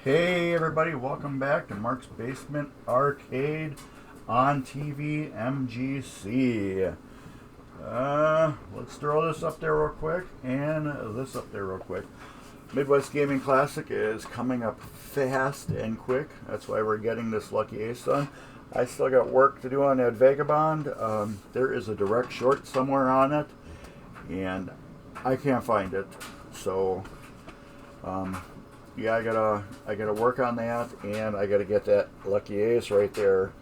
Hey everybody, welcome back to Mark's Basement Arcade on TVmgc. Let's throw this up there real quick and this up there real quick. Midwest Gaming Classic is coming up fast and quick. That's why we're getting this lucky ace done. I still got work to do on that Vagabond. There is a direct short somewhere on it and I can't find it. So yeah, I gotta work on that, and I gotta get that lucky ace right there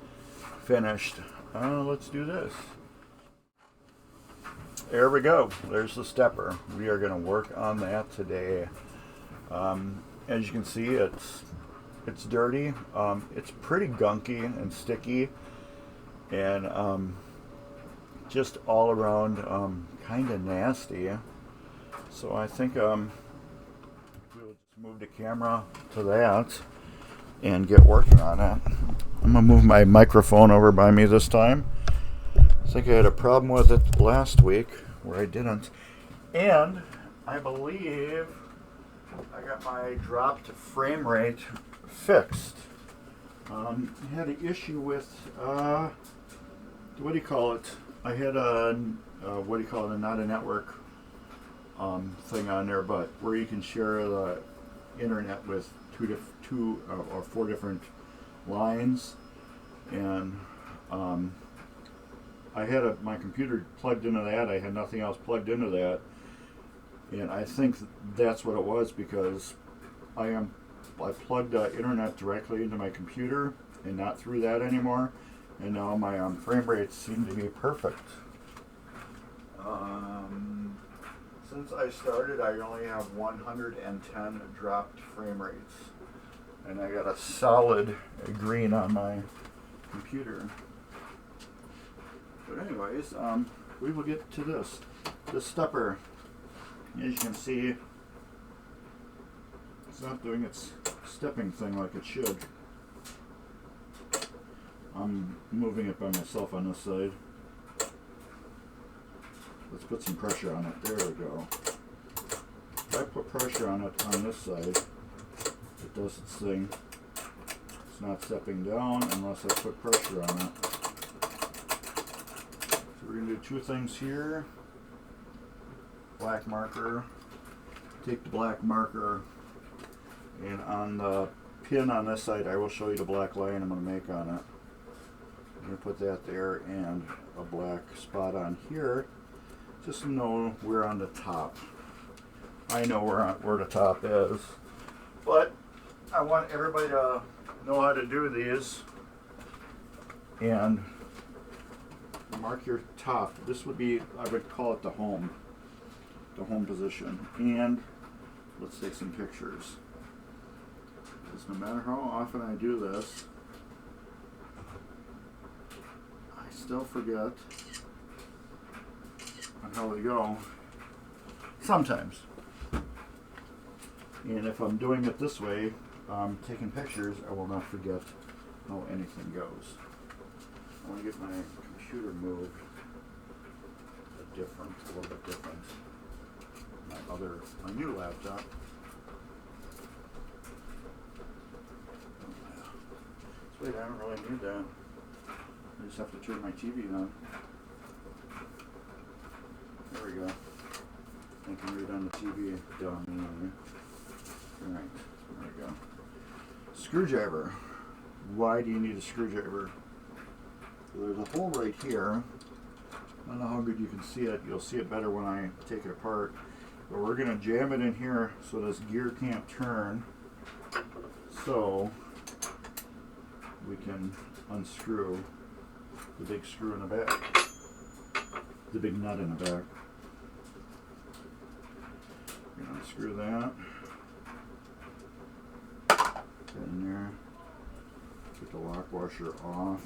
finished. Let's do this. There we go. There's the stepper. We are gonna work on that today. As you can see, it's dirty. It's pretty gunky and sticky, and just all around kind of nasty. So I think we'll just move the camera to that and get working on it. I'm gonna move my microphone over by me this time. I think I had a problem with it last week where I didn't, and I believe I got my dropped frame rate fixed. I had an issue with what do you call it? I had a what do you call it? Not a network thing on there, but where you can share the internet with two or four different lines, and I had my computer plugged into that. I had nothing else plugged into that, and I think that's what it was, because I plugged the internet directly into my computer and not through that anymore, and now my frame rates seem to be perfect. Since I started, I only have 110 dropped frame rates, and I got a solid green on my computer. But anyways, we will get to this. The stepper, as you can see, it's not doing its stepping thing like it should. I'm moving it by myself on this side. Let's put some pressure on it. There we go. If I put pressure on it on this side, it does its thing. It's not stepping down unless I put pressure on it. So we're going to do two things here. Black marker. Take the black marker, and on the pin on this side, I will show you the black line I'm going to make on it. I'm going to put that there and a black spot on here. Just know we're on the top. I know where the top is, but I want everybody to know how to do these and mark your top. This would be, I would call it the home position. And let's take some pictures, because no matter how often I do this, I still forget on how they go sometimes. And if I'm doing it this way, taking pictures, I will not forget how anything goes. I want to get my computer moved a little bit different. My new laptop. Wait, I don't really need that. I just have to turn my TV on. There we go. I can read on the TV. Done. Alright, there we go. Screwdriver. Why do you need a screwdriver? So there's a hole right here. I don't know how good you can see it. You'll see it better when I take it apart. But we're going to jam it in here so this gear can't turn, so we can unscrew the big screw in the back, the big nut in the back. We're going to unscrew that. Get in there. Get the lock washer off.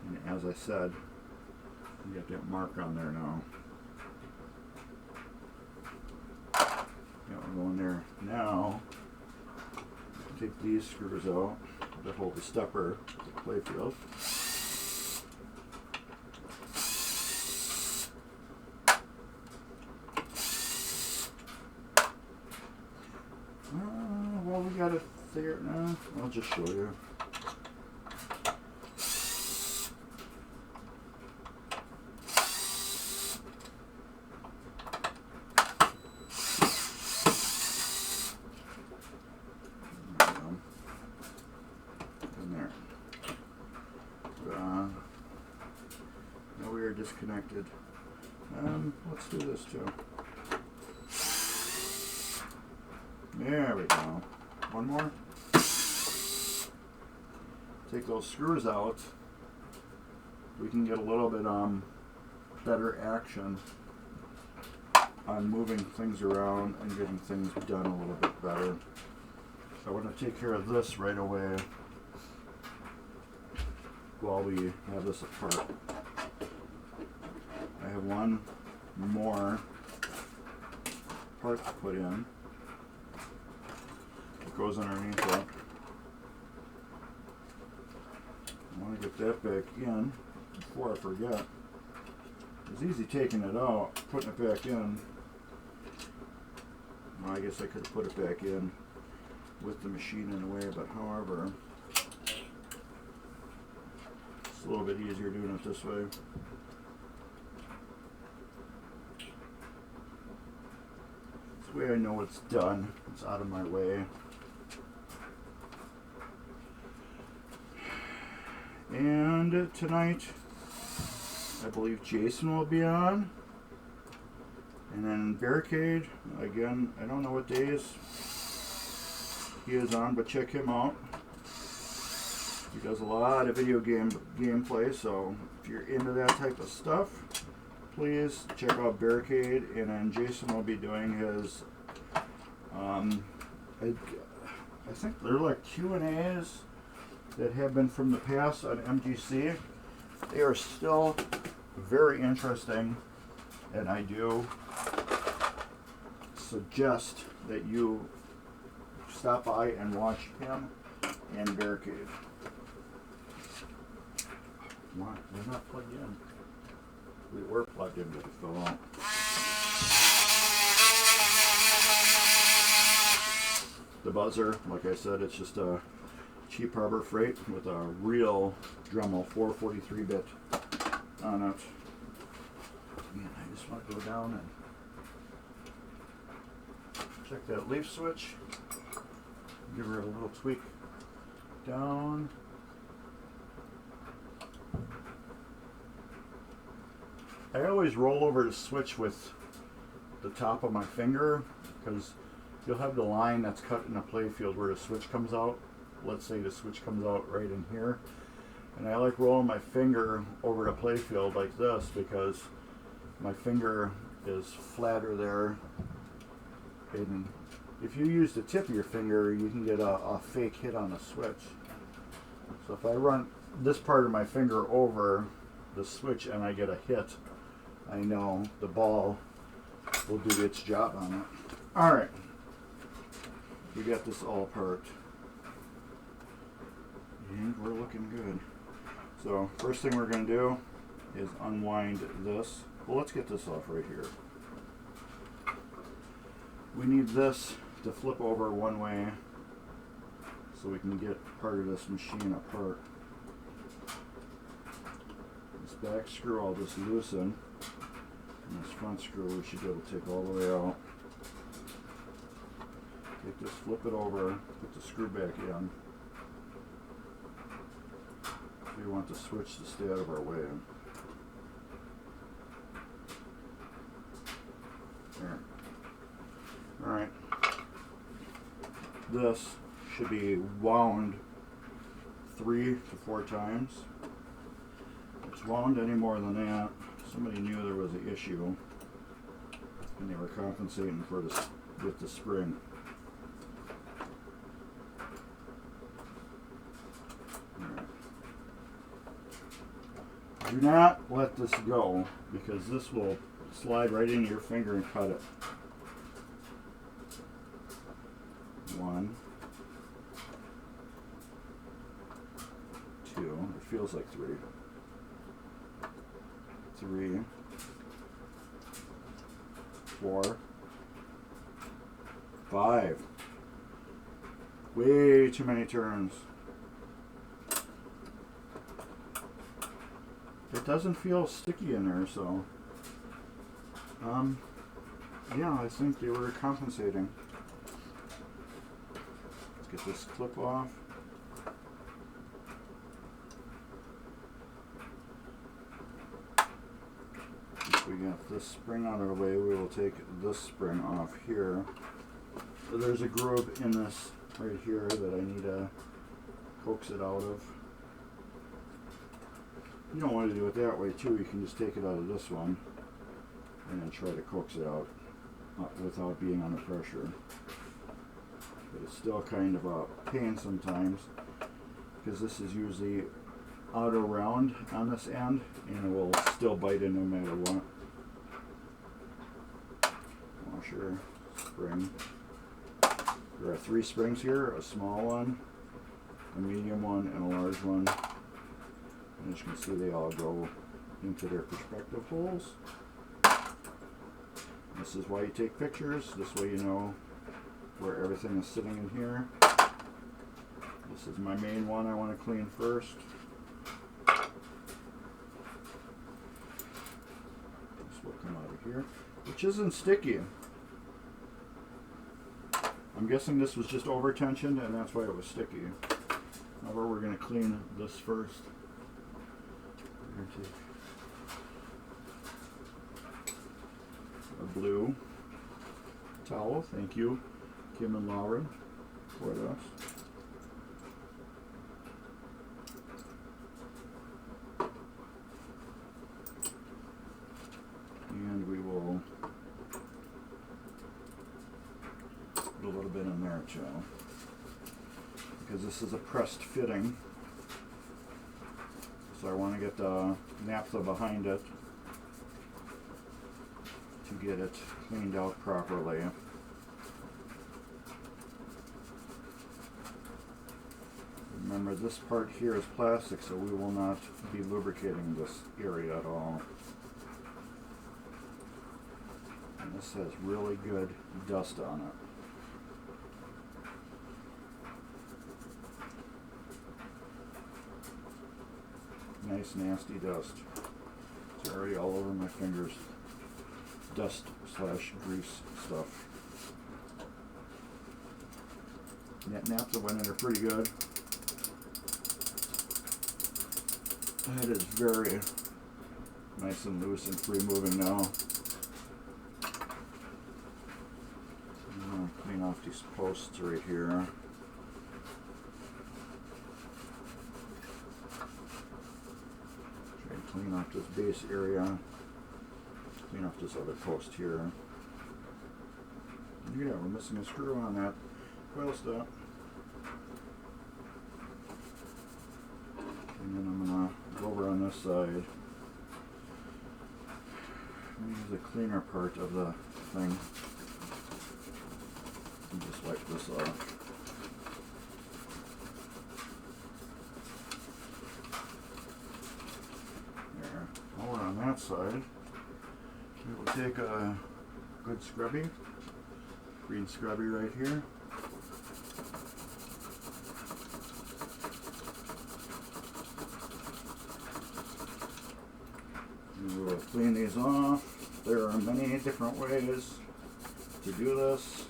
And as I said, you got that mark on there now. Got one going there. Now, take these screws out that hold the stepper, the Playfield. there? No, I'll just show you. Disconnected. Let's do this too. There we go. One more. Take those screws out. We can get a little bit better action on moving things around and getting things done a little bit better. So I want to take care of this right away while we have this apart. I have one more part to put in. It goes underneath it. I want to get that back in before I forget. It's easy taking it out, putting it back in. Well, I guess I could have put it back in with the machine in a way, but however, it's a little bit easier doing it this way. This way I know it's done. It's out of my way. And tonight, I believe Jason will be on. And then Barricade, again, I don't know what days he is on, but check him out. He does a lot of video gameplay, so if you're into that type of stuff, please check out Barricade. And then Jason will be doing his, I think they're like Q&As that have been from the past on MGC. They are still very interesting, and I do suggest that you stop by and watch him and Barricade. What? We're not plugged in. We were plugged in, but it fell out. The buzzer, like I said, it's just a cheap Harbor Freight with a real Dremel 443-bit on it. And I just want to go down and check that leaf switch. Give her a little tweak down. I always roll over the switch with the top of my finger, because you'll have the line that's cut in a playfield where the switch comes out. Let's say the switch comes out right in here. And I like rolling my finger over the playfield like this because my finger is flatter there. And if you use the tip of your finger, you can get a fake hit on the switch. So if I run this part of my finger over the switch and I get a hit, I know the ball will do its job on it. Alright, we got this all apart. And we're looking good. So first thing we're going to do is unwind this. Well, let's get this off right here. We need this to flip over one way so we can get part of this machine apart. This back screw I'll just loosen. And this front screw we should be able to take all the way out. Take this, flip it over, put the screw back in. We want the switch to stay out of our way. There. Alright. This should be wound 3 to 4 times. If it's wound any more than that, somebody knew there was an issue and they were compensating for this with the spring. Do not let this go, because this will slide right into your finger and cut it. 1, 2, it feels like 3. 3, 4, 5. Way too many turns. It doesn't feel sticky in there, so yeah, I think they were compensating. Let's get this clip off. If we got this spring out of the way, we will take this spring off here. So there's a groove in this right here that I need to coax it out of. You don't want to do it that way too. You can just take it out of this one and then try to coax it out without being under pressure. But it's still kind of a pain sometimes because this is usually auto round on this end and it will still bite in no matter what. Washer, spring. There are 3 springs here, a small one, a medium one, and a large one. And as you can see, they all go into their respective holes. This is why you take pictures. This way you know where everything is sitting in here. This is my main one I want to clean first. This will come out of here, which isn't sticky. I'm guessing this was just over tensioned and that's why it was sticky. However, we're going to clean this first. We're going to take a blue towel. Thank you, Kim and Lauren, for this. And we will put a little bit in there too, because this is a pressed fitting. So I want to get the naphtha behind it to get it cleaned out properly. Remember, this part here is plastic, so we will not be lubricating this area at all. And this has really good dust on it. Nice nasty dust. It's already all over my fingers. Dust slash grease stuff. That naphtha went in there pretty good. It is very nice and loose and free moving now. I'm going to clean off these posts right here. Try to clean off this base area. Clean off this other post here. Yeah, we're missing a screw on that coil stop. And then I'm going to go over on this side. I'm going to use the cleaner part of the thing and just wipe this off. There. While we're on that side, we will take a good scrubby, green scrubby right here. We will clean these off. There are many different ways to do this.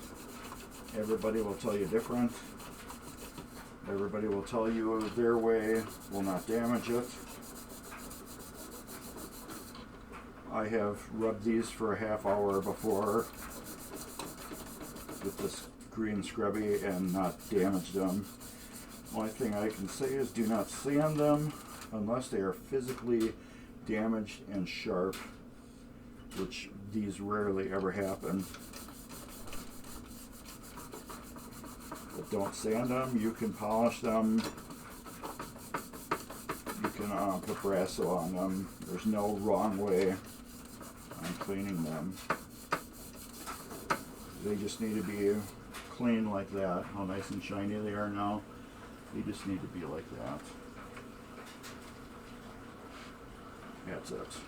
Everybody will tell you different. Everybody will tell you their way will not damage it. I have rubbed these for a half hour before with this green scrubby and not damaged them. Only thing I can say is do not sand them unless they are physically damaged and sharp, which these rarely ever happen. But don't sand them. You can polish them. You can put brasso on them. There's no wrong way on cleaning them. They just need to be clean like that. How nice and shiny they are now. They just need to be like that. That's it.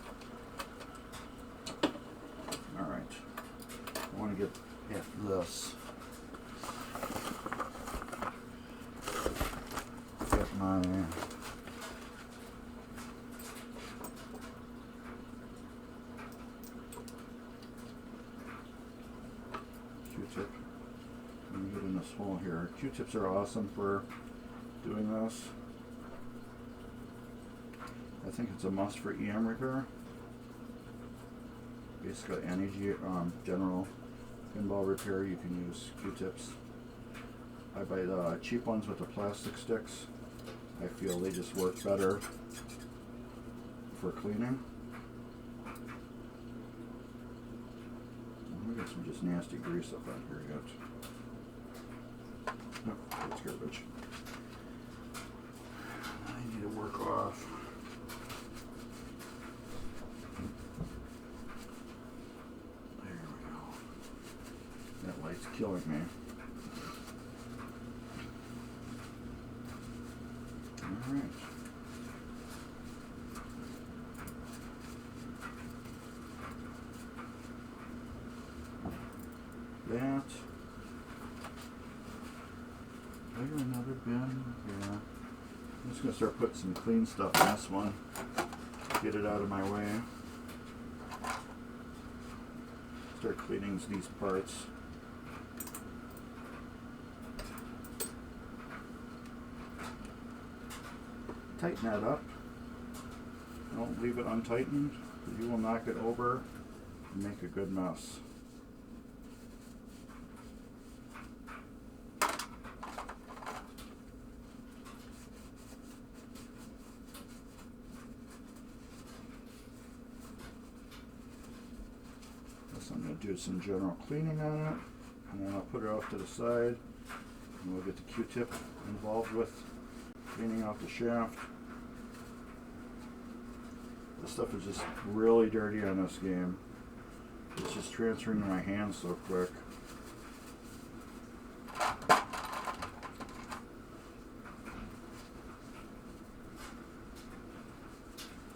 Alright. I want to get after this. in this hole here. Q-tips are awesome for doing this. I think it's a must for EM repair. Basically any general pinball repair you can use Q-tips. I buy the cheap ones with the plastic sticks. I feel they just work better for cleaning. We got some just nasty grease up on here yet. Oh, that's garbage. I need to work off. There we go. That light's killing me. Alright. That. I got another bin. Yeah. I'm just going to start putting some clean stuff in this one. Get it out of my way. Start cleaning these parts. Tighten that up. Don't leave it untightened. You will knock it over and make a good mess. I'm going to do some general cleaning on it, and then I'll put it off to the side, and we'll get the Q-tip involved with cleaning out the shaft. This stuff is just really dirty on this game. It's just transferring to my hands so quick.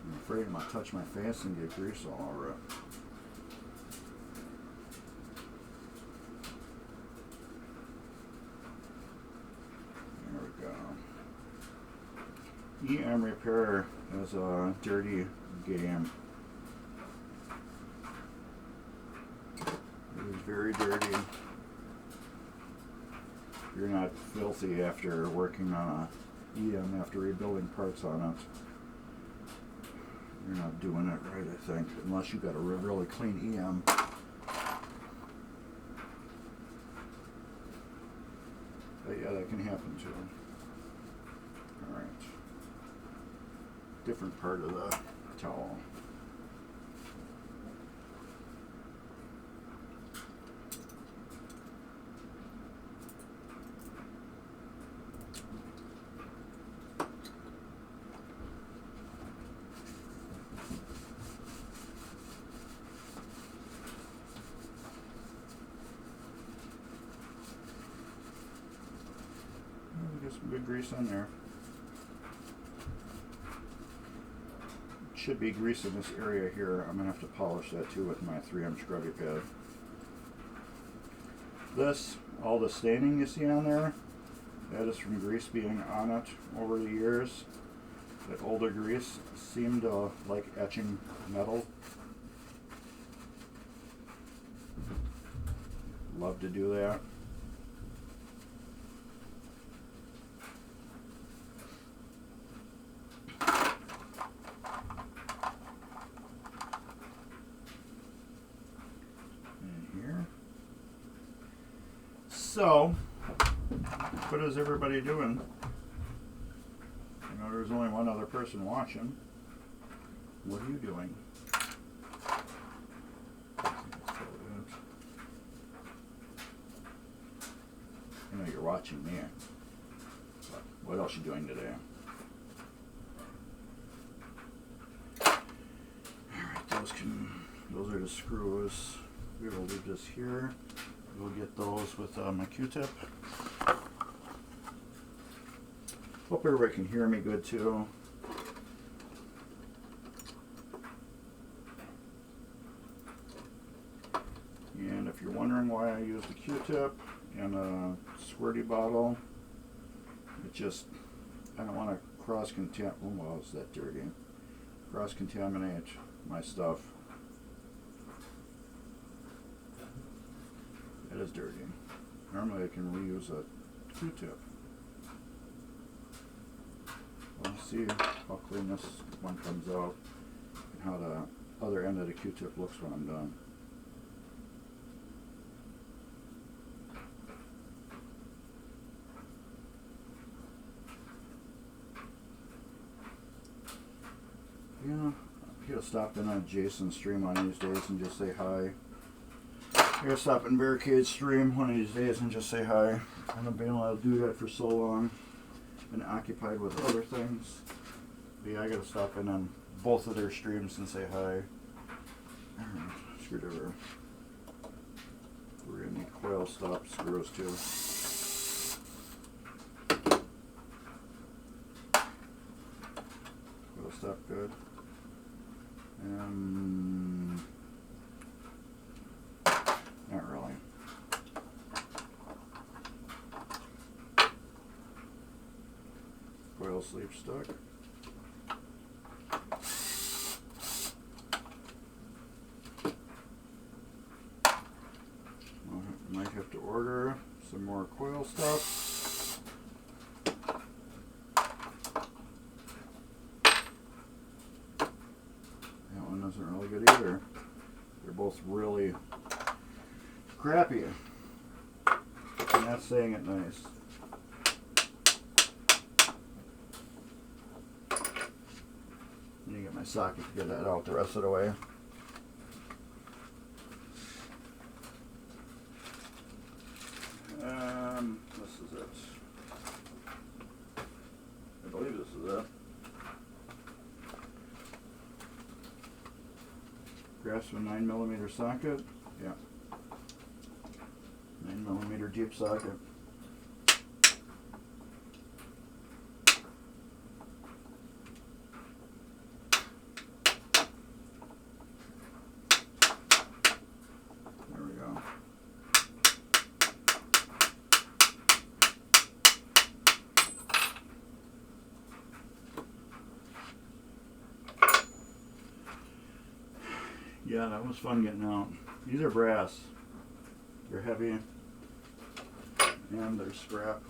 I'm afraid I'm going to touch my face and get grease all over it. EM repair is a dirty game. It is very dirty. You're not filthy after working on a EM, after rebuilding parts on it. You're not doing it right, I think, unless you got a really clean EM. But yeah, that can happen too. Alright. Different part of the towel. Get some good grease on there. Should be grease in this area here. I'm going to have to polish that too with my 3M scrubby pad. This, all the staining you see on there, that is from grease being on it over the years. That older grease seemed to like etching metal. Love to do that. So, what is everybody doing? I know there's only one other person watching. What are you doing? I know you're watching me. But what else are you doing today? Alright, those are the screws. We will leave this here. We'll get those with my Q-tip. Hope everybody can hear me good too. And if you're wondering why I use the Q-tip and a squirty bottle, it just, I don't want to cross-contaminate, well, is that dirty? Cross-contaminate my stuff. It is dirty. Normally I can reuse a Q-tip. We'll see how clean this one comes out and how the other end of the Q-tip looks when I'm done. Yeah, I gotta stop in on Jason's stream one of these days and just say hi. I gotta stop in Barricade's stream one of these days and just say hi. I haven't been able to do that for so long. Been occupied with other things. But yeah, I gotta stop in on both of their streams and say hi. Alright, screwdriver. We're gonna need coil stop screws too. Coil stop good. Not really. Coil sleeve stuck. Might have to order some more coil stuff. That one isn't really good either. They're both really crappy. And that's saying it nice. I need to get my socket to get that out the rest of the way. This is it. I believe this is it. Grasp a 9mm socket. Yeah. 9mm deep socket. There we go. Yeah, that was fun getting out. These are brass. They're heavy. And they're scrap.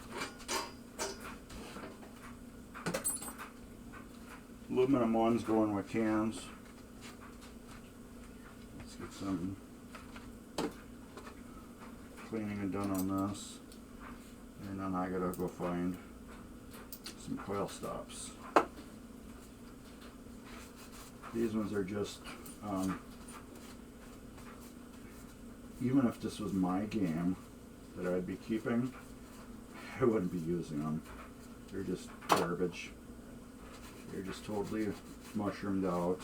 Aluminum ones going with cans. Let's get some cleaning done on this. And then I gotta go find some coil stops. These ones are just, even if this was my game that I'd be keeping, I wouldn't be using them. They're just garbage. They're just totally mushroomed out.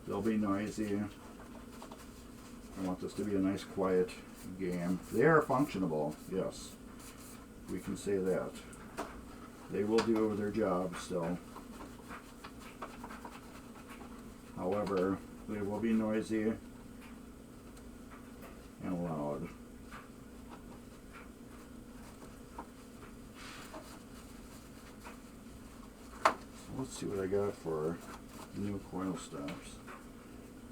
They'll be noisy. I want this to be a nice quiet game. They are functionable, yes. We can say that. They will do their job still. However, they will be noisy and loud. So let's see what I got for new coil stops.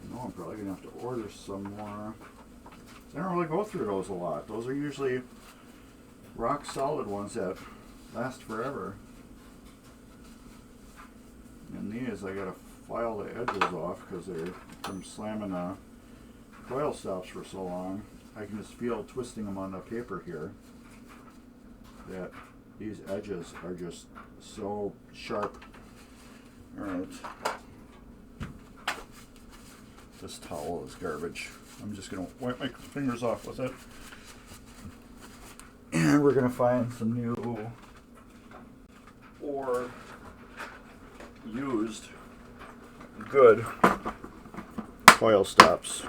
I know I'm probably going to have to order some more. I don't really go through those a lot. Those are usually rock solid ones that last forever. And these I gotta file the edges off because they're from slamming coil stops for so long. I can just feel twisting them on the paper here that these edges are just so sharp. Alright. This towel is garbage. I'm just going to wipe my fingers off with it. And we're going to find some new or used good coil stops.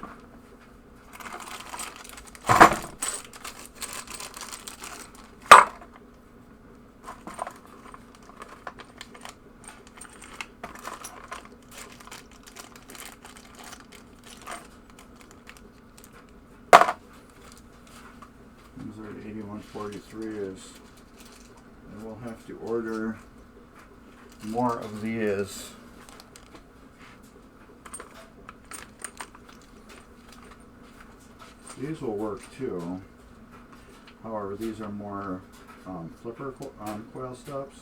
These are the 8143s. And we'll have to order more of these. These will work too. However, these are more flipper coil stops.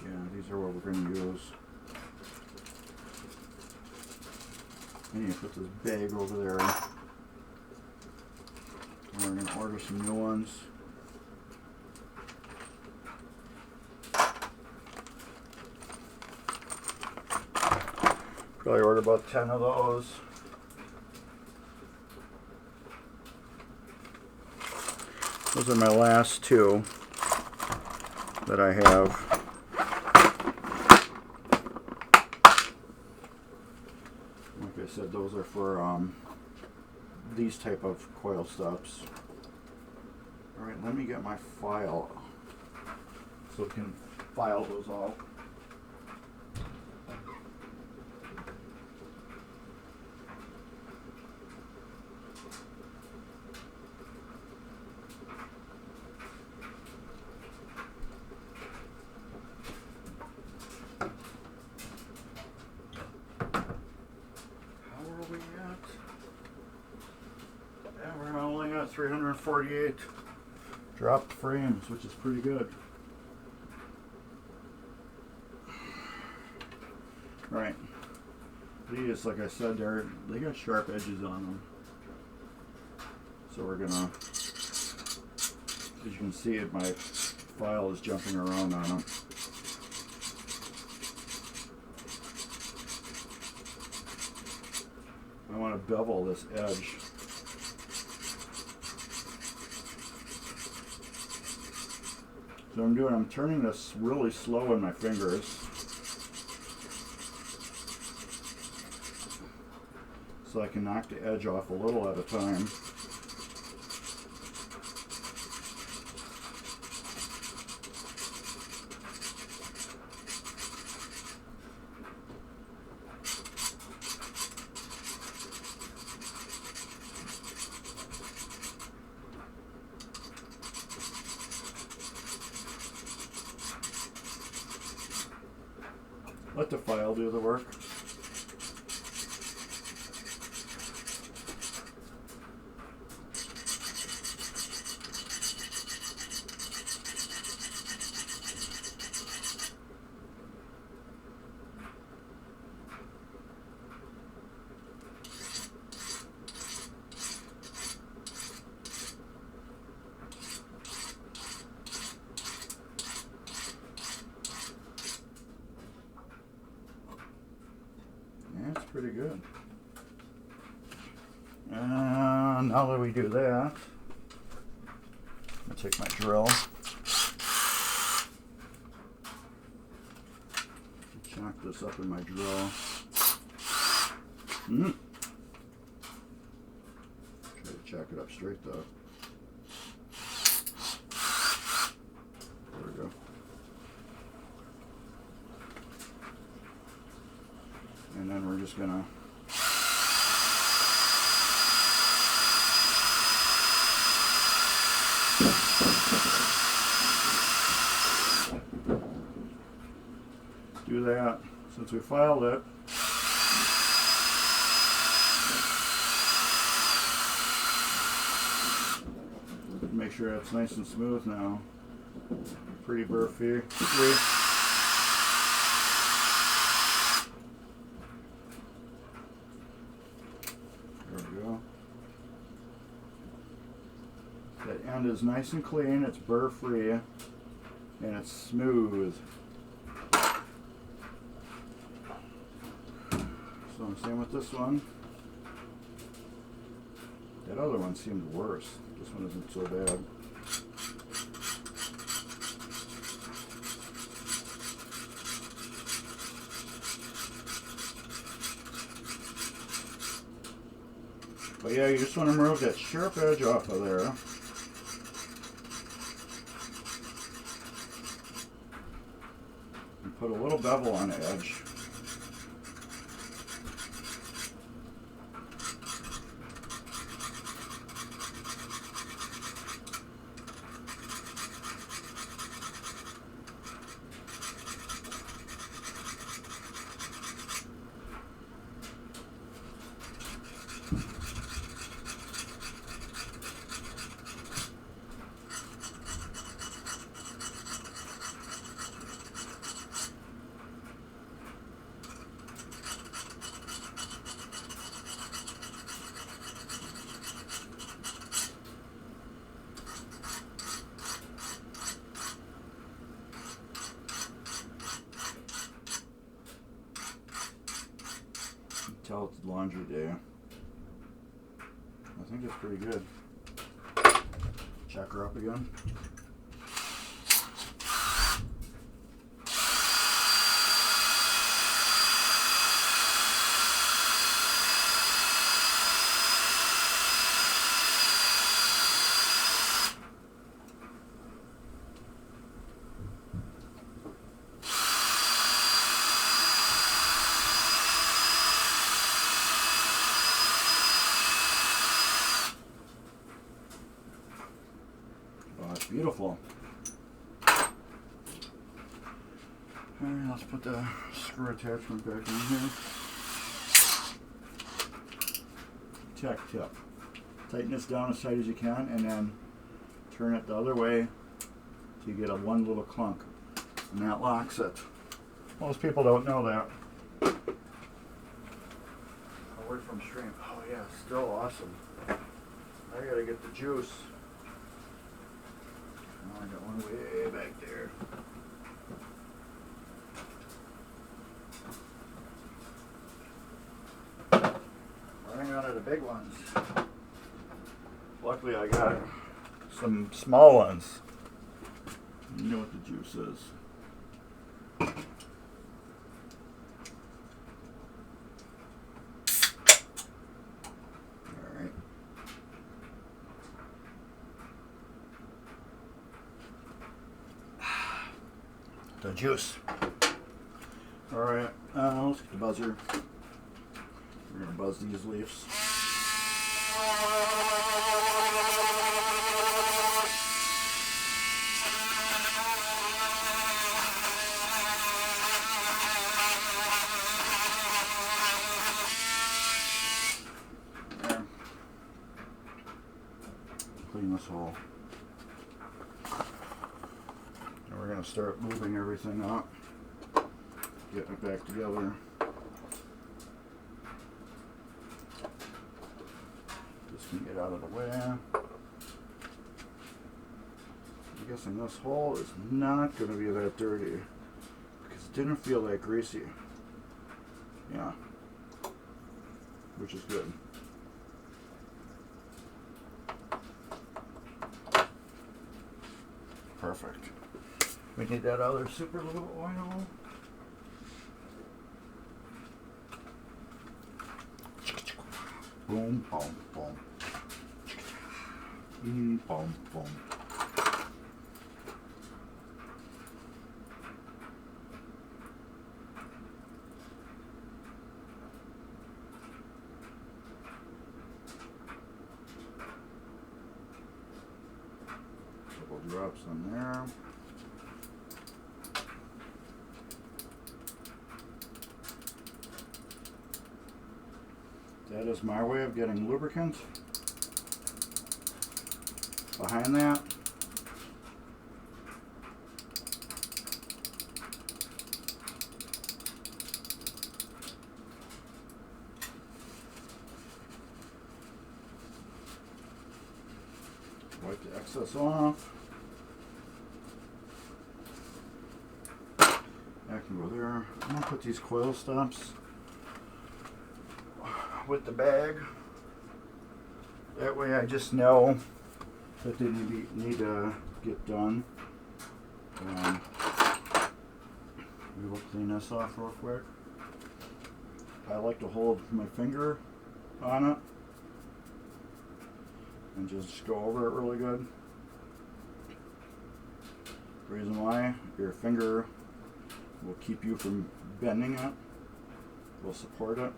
Yeah, these are what we're going to use. I need to put this bag over there. And we're going to order some new ones. Probably order about 10 of those. Those are my last two that I have. Like I said, those are for these type of coil stops. Alright, let me get my file so we can file those all. How are we at? Yeah, we're only at 348 dropped frames, which is pretty good. Right. These, like I said, they got sharp edges on them. So we're gonna, as you can see, my file is jumping around on them. I want to bevel this edge. So I'm turning this really slow in my fingers. So I can knock the edge off a little at a time. Let the file do the work. That's pretty good. And now that we do that, I'm going to take my drill, chock this up in my drill. Try to chock it up straight though. There we go. And then we're just gonna do that. Since we filed it, make sure it's nice and smooth now. Pretty burr-free. That end is nice and clean, it's burr-free, and it's smooth. So I'm same with this one. That other one seemed worse. This one isn't so bad. But yeah, you just want to remove that sharp edge off of there. And put a little bevel on the edge. tell it's laundry day. I think it's pretty good. Check her up again. Beautiful. Alright, let's put the screw attachment back in here. Tech tip. Tighten this down as tight as you can and then turn it the other way to get a one little clunk. And that locks it. Most people don't know that. A word from stream. Oh yeah, still awesome. I gotta get the juice. I got one way back there. Running out of the big ones. Luckily I got some small ones. You know what the juice is. Alright. The juice. Alright, let's get the buzzer. We're going to buzz these leaves. There. Clean this hole. We're going to start moving everything up, getting it back together. This can get out of the way. I'm guessing this hole is not going to be that dirty because it didn't feel that greasy. Yeah, which is good. Perfect. We need that other super lube oil. Boom, boom, boom. Boom, boom. Couple drops in there. That is my way of getting lubricant. Behind that, wipe the excess off. That can go there. I'm going to put these coil stops with the bag. That way I just know that they need to get done. We will clean this off real quick. I like to hold my finger on it and just go over it really good. Reason why, your finger will keep you from bending it, will support it.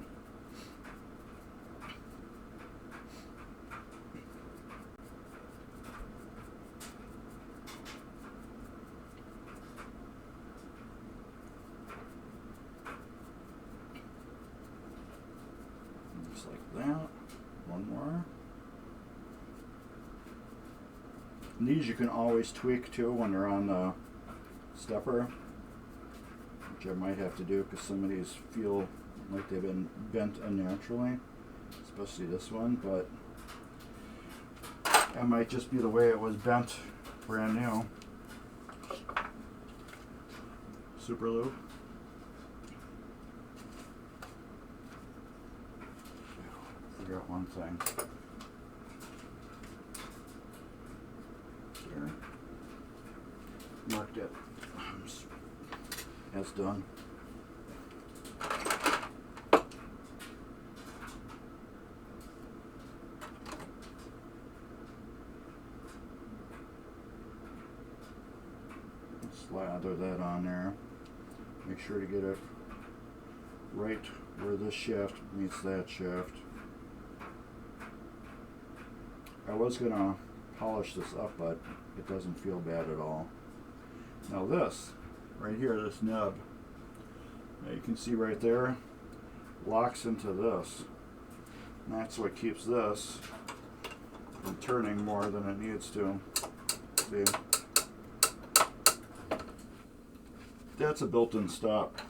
Just like that. One more. And these you can always tweak too when they're on the stepper, which I might have to do because some of these feel like they've been bent unnaturally, especially this one, but that might just be the way it was bent brand new. Super lube. forgot one thing. There. Marked it as done. Slather that on there. Make sure to get it right where this shaft meets that shaft. I was gonna polish this up, but it doesn't feel bad at all. Now this, right here, this nub, now you can see right there, locks into this. And that's what keeps this from turning more than it needs to. See? That's a built-in stop.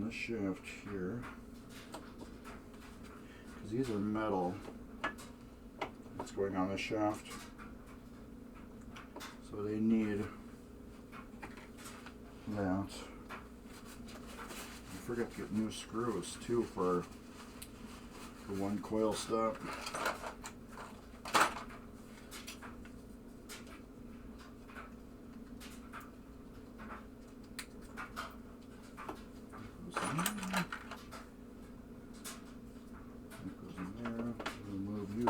Shaft here, because these are metal that's going on the shaft, so they need that. I forgot to get new screws too for the one coil stop.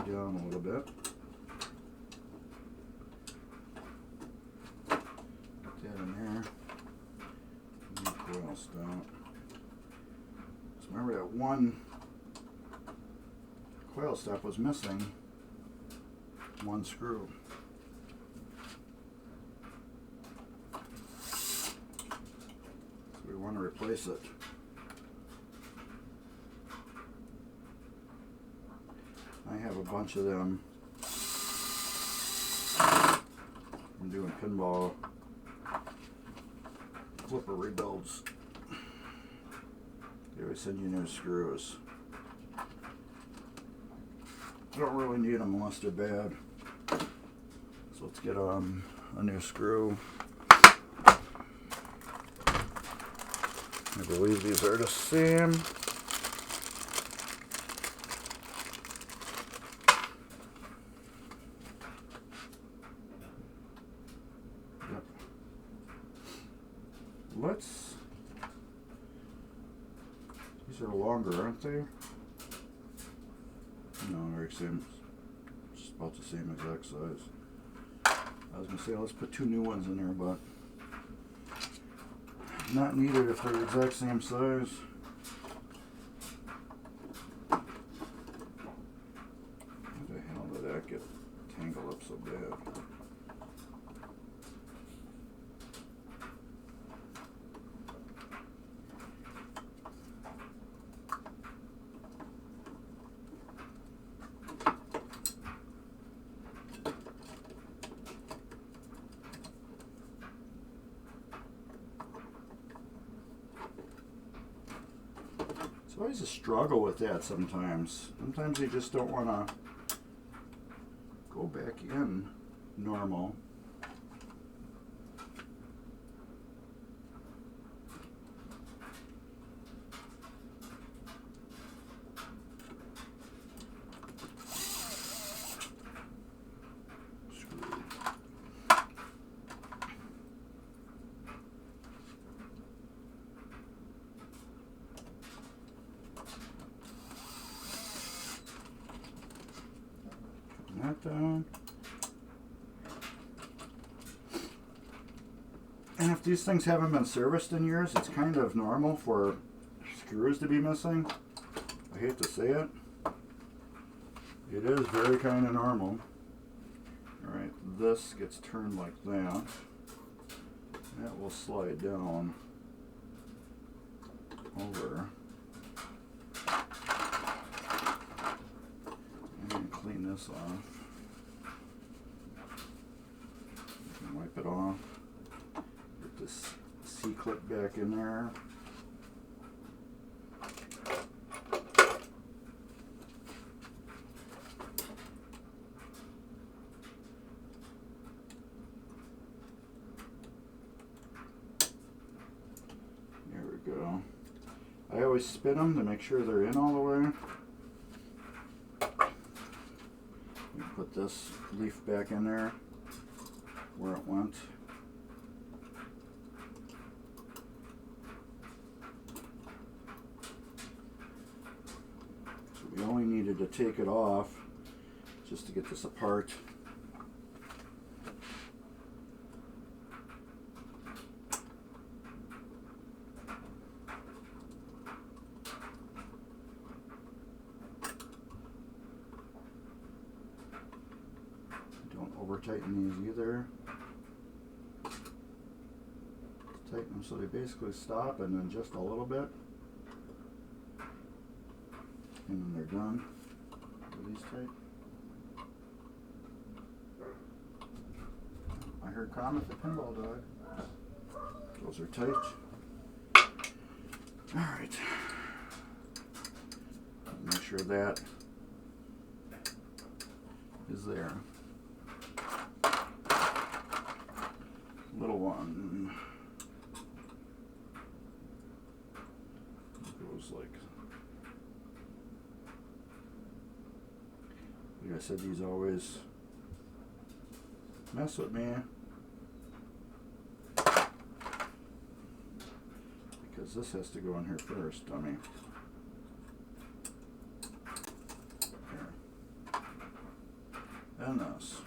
Down a little bit. Put that in there. New coil stop. So remember that one coil stop was missing one screw. So we want to replace it. I have a bunch of them. I'm doing pinball flipper rebuilds. They always send you new screws. I don't really need them unless they're bad. So let's get a new screw. I believe these are the same. These are longer, aren't they? No, they're same, just about the same exact size. I was gonna say let's put two new ones in there, but not needed if they're the exact same size. How the hell did that get tangled up so bad? It's always a struggle with that sometimes. Sometimes you just don't want to go back in normal. That down. And if these things haven't been serviced in years, it's kind of normal for screws to be missing. I hate to say it. It is very kind of normal. Alright, this gets turned like that. That will slide down over. And clean this off. You can wipe it off. Get this C-clip back in there. I always spin them to make sure they're in all the way. Put this leaf back in there where it went. So we only needed to take it off just to get this apart. Don't over tighten these either. Tighten them so they basically stop, and then just a little bit, and then they're done. Are these tight? I heard Comet the Pinball Dog. Those are tight. Alright. Make sure that is there. Little one goes like I said, these always mess with me because this has to go in here first, dummy. Here. And this.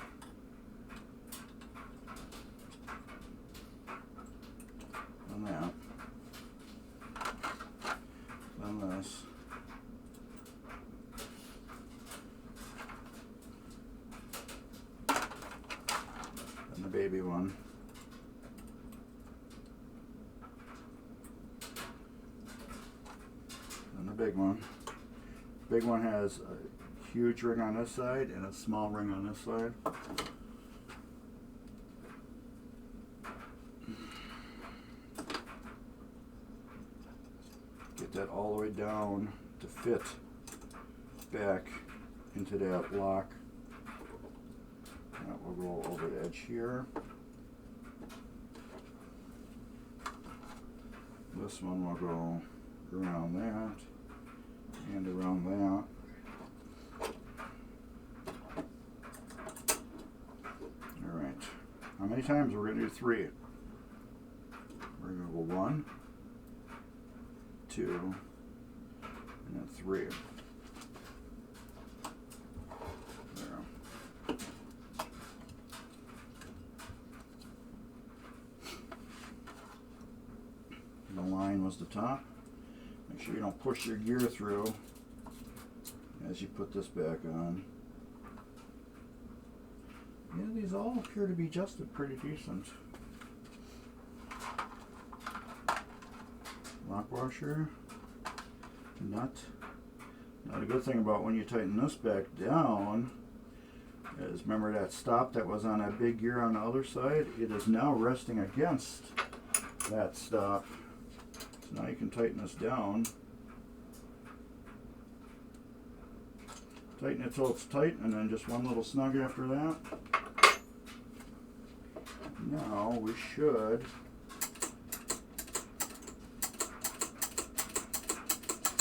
And that. Then this. And the baby one. And the big one. Big one has a huge ring on this side and a small ring on this side. Get that all the way down to fit back into that lock. That will go over the edge here. This one will go around that and around that. Alright. How many times? We're going to do 3. We're going to go 1, 2, and then 3. There. The line was the top. Make sure you don't push your gear through as you put this back on. Yeah, these all appear to be adjusted pretty decent. Lock washer, nut. Now the good thing about when you tighten this back down is, remember that stop that was on that big gear on the other side? It is now resting against that stop. So now you can tighten this down. Tighten it till it's tight, and then just one little snug after that. Now we should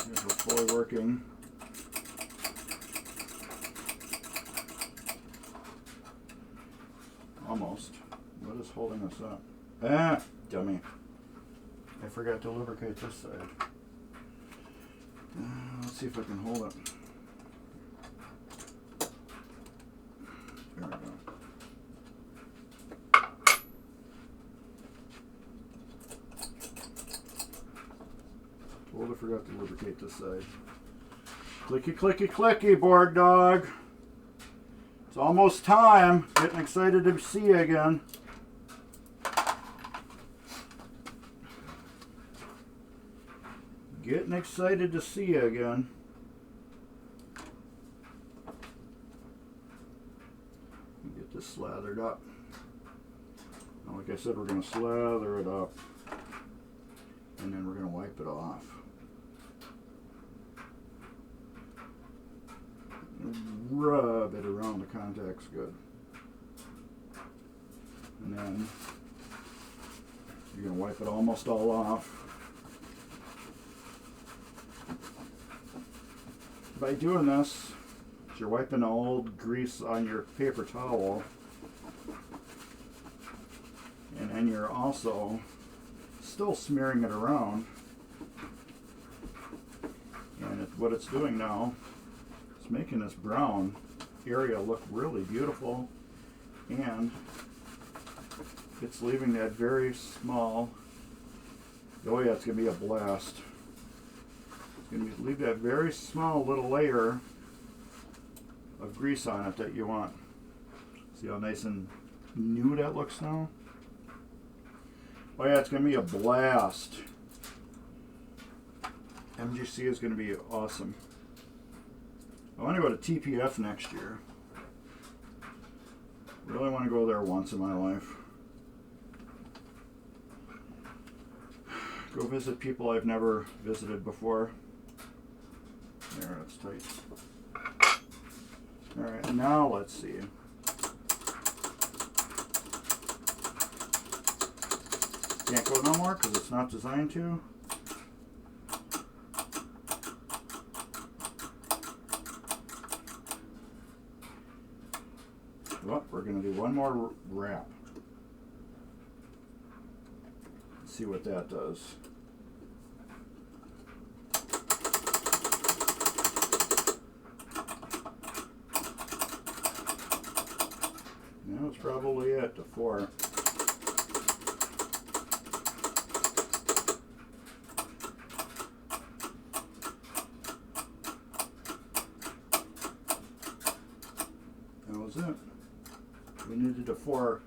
here's a fully working almost. What is holding us up? Ah, dummy. I forgot to lubricate this side. Let's see if I can hold it. There we go. Totally forgot to lubricate this side. Clicky, clicky, clicky, board dog. It's almost time. Getting excited to see you again. Getting excited to see you again. Get this slathered up. Now, like I said, we're going to slather it up, and then we're going to wipe it off. Rub it around the contacts good. And then you're going to wipe it almost all off. by doing this, you're wiping old grease on your paper towel, and then you're also still smearing it around. And what it's doing now is making this brown area look really beautiful, and it's leaving that very small, oh yeah, it's going to be a blast. It's going to leave that very small little layer of grease on it that you want. See how nice and new that looks now? Oh yeah, it's going to be a blast. MGC is going to be awesome. I want to go to TPF next year. Really want to go there once in my life. Go visit people I've never visited before. There, it's tight. Alright, now let's see. Can't go no more because it's not designed to. Well, we're going to do one more wrap. Let's see what that does. That was probably it, the 4. That was it. We needed a 4.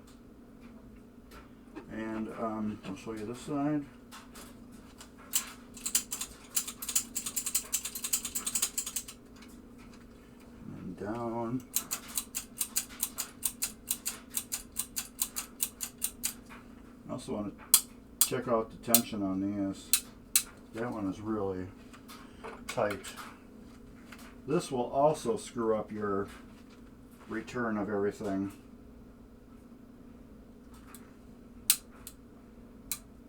And I'll show you this side. And then down. I also want to check out the tension on these. That one is really tight. This will also screw up your return of everything.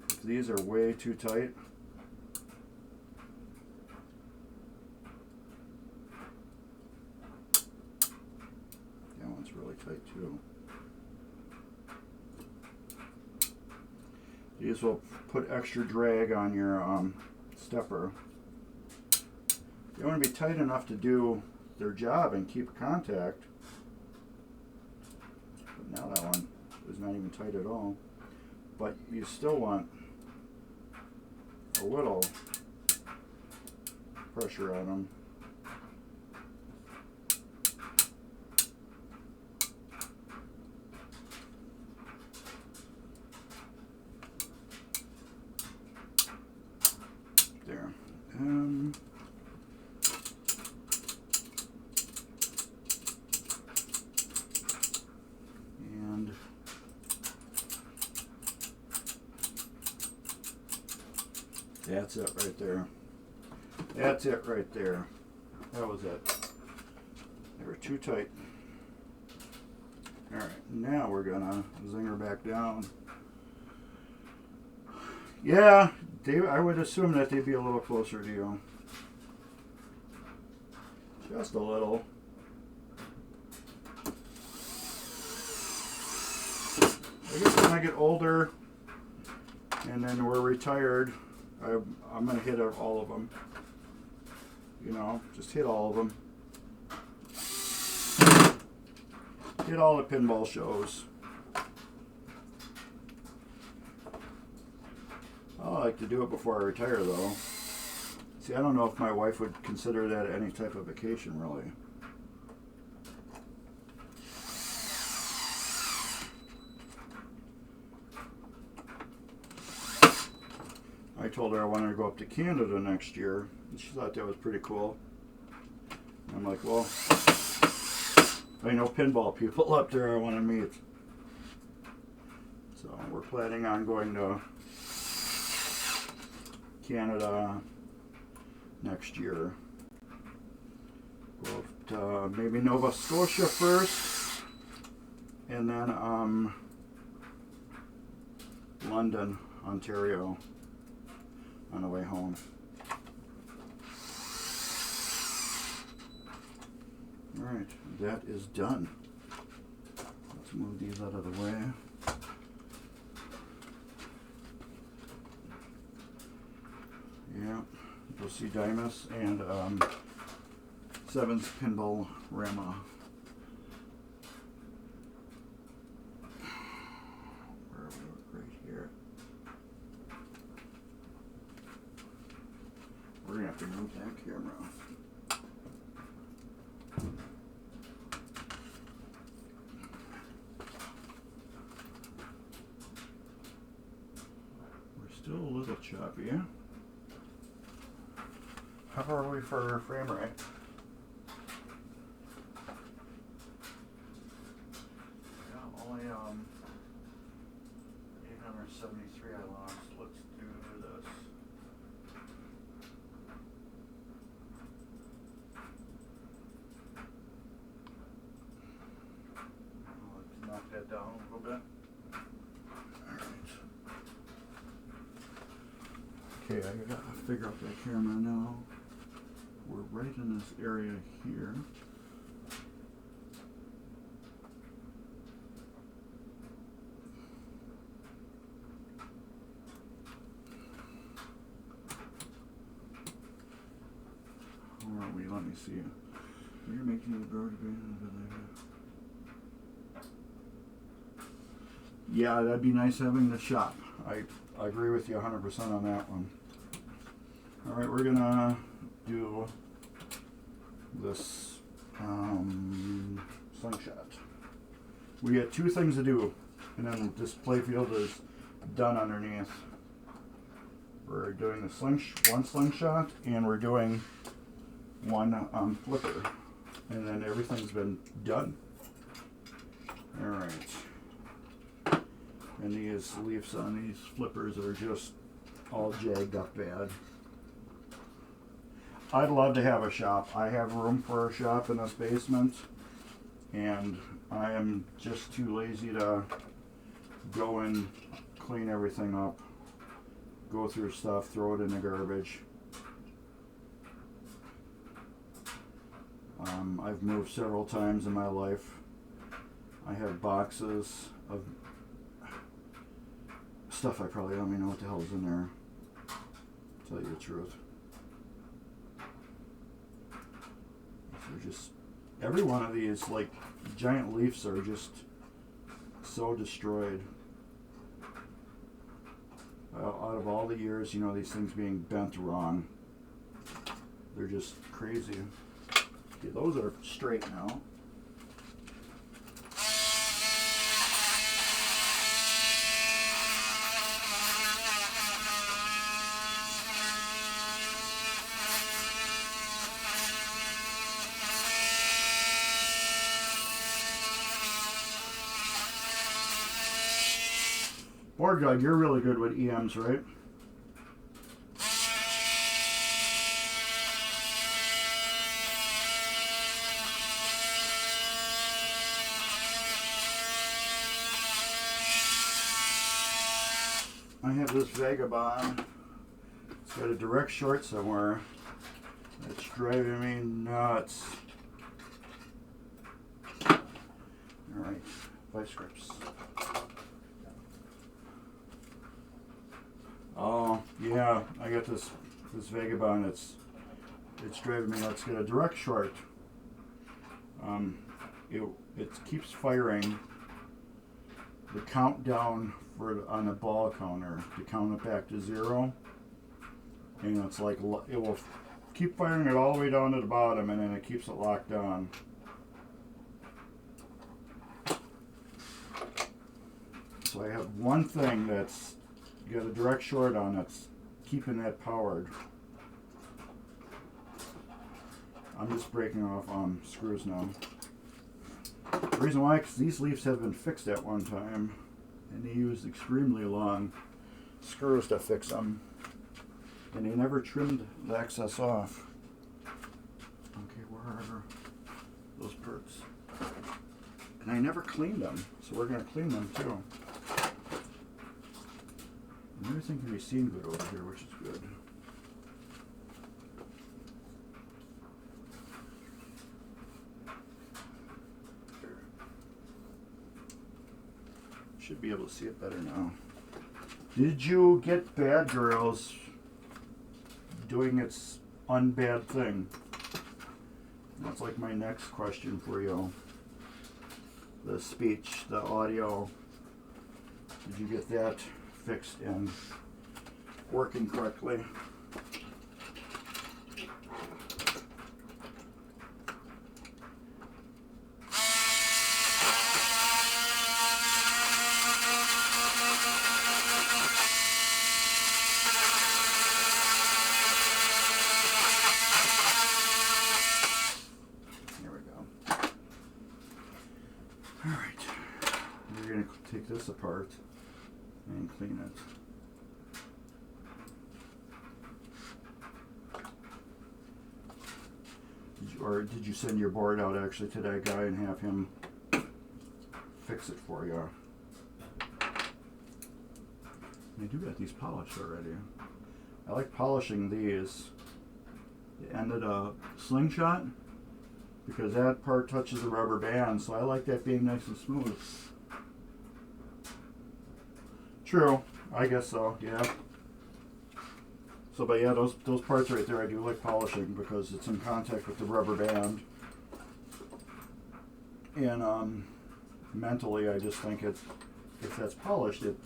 If these are way too tight, that one's really tight too. These will put extra drag on your stepper. They want to be tight enough to do their job and keep contact. But now that one is not even tight at all. But you still want a little pressure on them. There. And that's it right there. That's it right there. That was it. They were too tight. Alright, now we're gonna zing her back down. Yeah, I would assume that they'd be a little closer to you. Just a little. I guess when I get older and then we're retired, I'm going to hit all of them. You know, just hit all of them. Hit all the pinball shows. I like to do it before I retire, though. See, I don't know if my wife would consider that any type of vacation, really. I told her I wanted to go up to Canada next year, and she thought that was pretty cool. I'm like, well, I know pinball people up there I want to meet. So we're planning on going to Canada next year. Go to maybe Nova Scotia first, and then London, Ontario on the way home. Alright, that is done. Let's move these out of the way. Yeah, you'll see Dymus and Seven's Pinball Rama. Where are we? Right here. We're gonna have to move that camera. We're still a little choppy. How are we for frame rate? Yeah, only 873 I lost. Let's do this. Let's knock that down a little bit. Alright. Okay, I gotta figure out that camera now. We're right in this area here. Where are we? Let me see. You're making the bird Yeah, that'd be nice having the shop. I agree with you 100% on that one. Alright, we're gonna do this slingshot. We got two things to do, and then this playfield is done underneath. We're doing the one slingshot, and we're doing one flipper, and then everything's been done. Alright. And these leaves on these flippers are just all jagged up bad. I'd love to have a shop. I have room for a shop in this basement, and I am just too lazy to go and clean everything up, go through stuff, throw it in the garbage. I've moved several times in my life. I have boxes of stuff I probably don't even know what the hell is in there, to tell you the truth. They're just, every one of these, like, giant leaves are just so destroyed. Out of all the years, you know, these things being bent wrong, they're just crazy. Okay, those are straight now. Board guide, you're really good with EMs, right? I have this Vagabond. It's got a direct short somewhere. It's driving me nuts. Alright, vice grips. Oh, yeah, I got this Vagabond. It's driving me nuts. It's got a direct short. It keeps firing the countdown on the ball counter to count it back to 0, and it's like it will keep firing it all the way down to the bottom, and then it keeps it locked on. So I have one thing that's got a direct short on that's keeping that powered. I'm just breaking off screws now. The reason why, because these leaves have been fixed at one time, and they used extremely long screws to fix them, and they never trimmed the excess off. Okay, where are those perks? And I never cleaned them, so we're going to clean them too. And everything can be seen good over here, which is good. Should be able to see it better now. Did you get Bad Girls doing its unbad thing? That's like my next question for you. The speech, the audio. Did you get that fixed and working correctly? Take this apart and clean it. Did you send your board out actually to that guy and have him fix it for you? They do got these polished already. I like polishing these. The end of the slingshot, because that part touches the rubber band, so I like that being nice and smooth. True, I guess so, yeah. So, but yeah, those parts right there I do like polishing because it's in contact with the rubber band. And mentally I just think if that's polished, it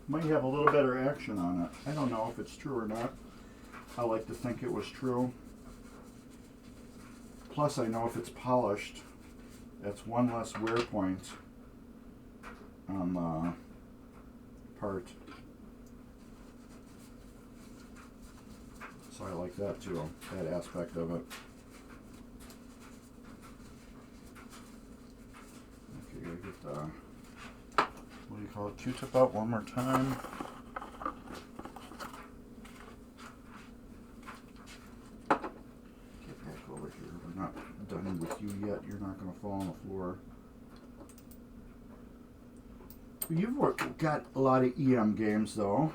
might have a little better action on it. I don't know if it's true or not. I like to think it was true. Plus I know if it's polished, that's one less wear point on the part. So I like that too, that aspect of it. Okay, gotta get the, what do you call it, Q-tip out one more time. Get back over here. We're not done with you yet. You're not going to fall on the floor. You've got a lot of EM games though.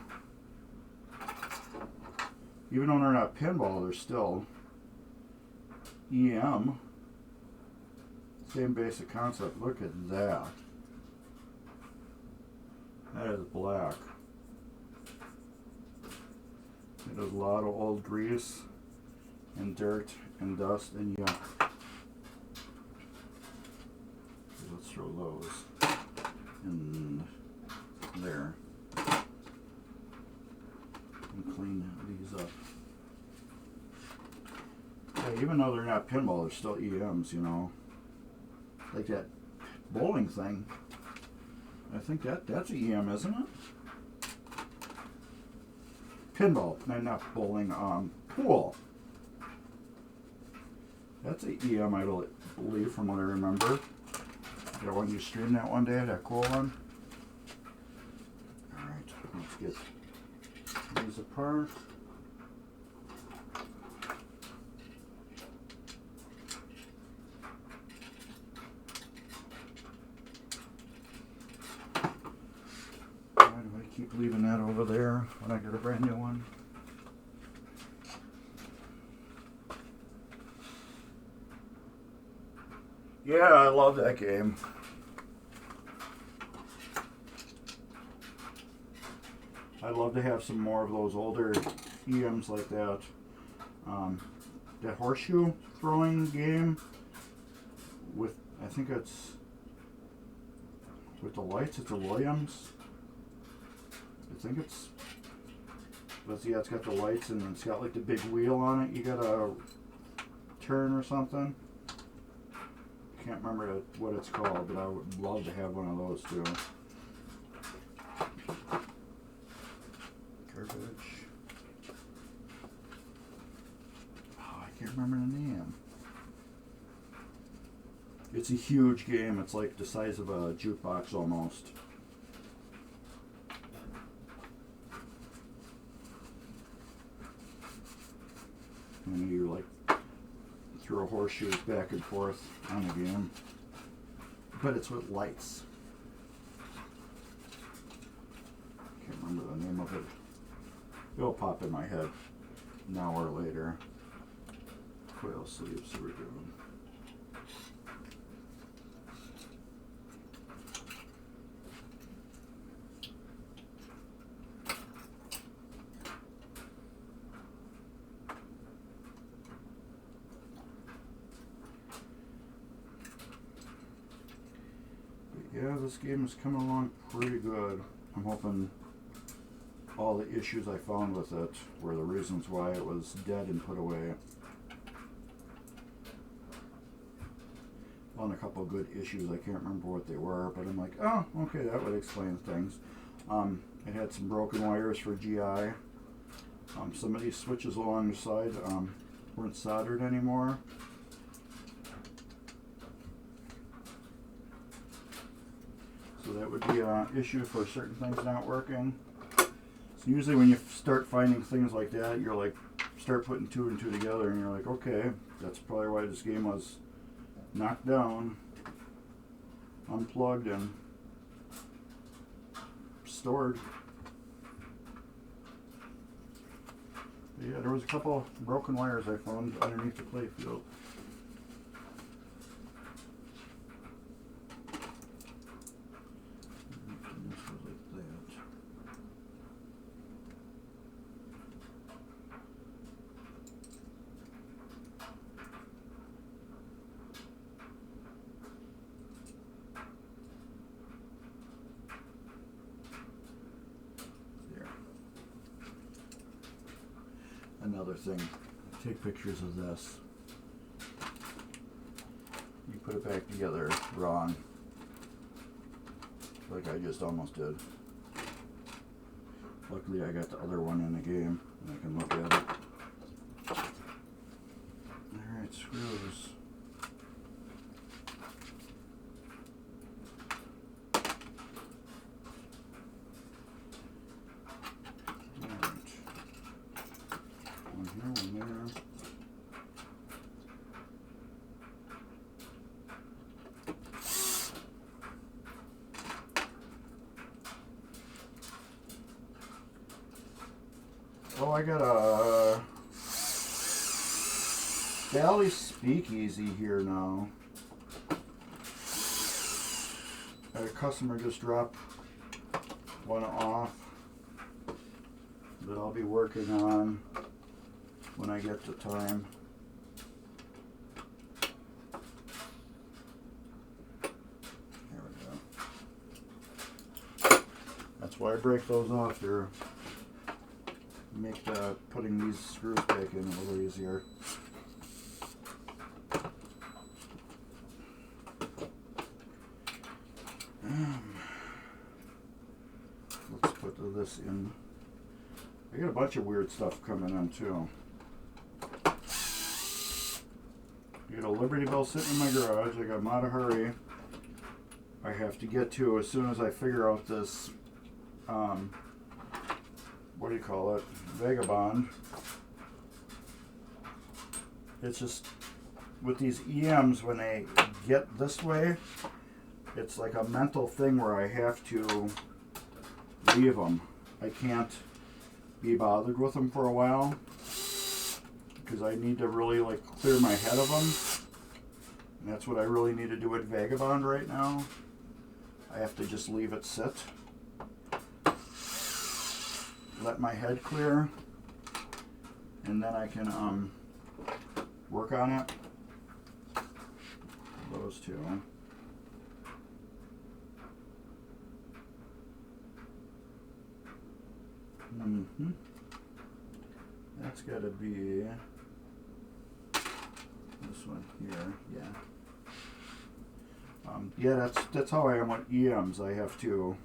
Even though they're not pinball, they're still EM. Same basic concept. Look at that. That is black. It has a lot of old grease and dirt and dust and yuck. Let's throw those in there and clean these up. Yeah, even though they're not pinball, they're still EMs, you know. Like that bowling thing. I think that's an EM, isn't it? Pinball, not bowling, pool. That's an EM, I believe, from what I remember. Yeah, when you streamed that one day, that cool one. Alright, let's get these apart. Why do I keep leaving that over there when I get a brand new one? Yeah, I love that game. I'd love to have some more of those older EMs like that. That horseshoe throwing game with, I think it's with the lights, it's a Williams. I think it's, let's see, yeah, it's got the lights and it's got like the big wheel on it. You gotta turn or something. Can't remember what it's called, but I would love to have one of those too. Garbage. Oh, I can't remember the name. It's a huge game. It's like the size of a jukebox almost. And you like throw horseshoes back and forth on the game, but it's with lights. Can't remember the name of it. It'll pop in my head now or later. Coil sleeves we're doing. this game is coming along pretty good. I'm hoping all the issues I found with it were the reasons why it was dead and put away. Found a couple good issues. I can't remember what they were, but I'm like, oh, okay, that would explain things. It had some broken wires for GI. Some of these switches along the side weren't soldered anymore. So that would be an issue for certain things not working. So usually when you start finding things like that, you're like, start putting two and two together, and you're like, okay, that's probably why this game was knocked down, unplugged, and stored. But yeah, there was a couple broken wires I found underneath the playfield. Another thing, take pictures of this. You put it back together wrong, like I just almost did. Luckily I got the other one in the game and I can look at it. Alright, screws. Oh, I got a Valley Speakeasy here now. A customer just dropped one off that I'll be working on when I get the time. There we go. That's why I break those off there. Make putting these screws back in a little easier. Let's put this in. I got a bunch of weird stuff coming in too. I got a Liberty Bell sitting in my garage. I got Mata Hari I have to get to as soon as I figure out this what do you call it? Vagabond. It's just with these EMs, when they get this way, it's like a mental thing where I have to leave them. I can't be bothered with them for a while because I need to really like clear my head of them. And that's what I really need to do with Vagabond right now. I have to just leave it sit. Let my head clear, and then I can work on it. Those two. That's got to be this one here. Yeah, that's how I am with EMs. I have to,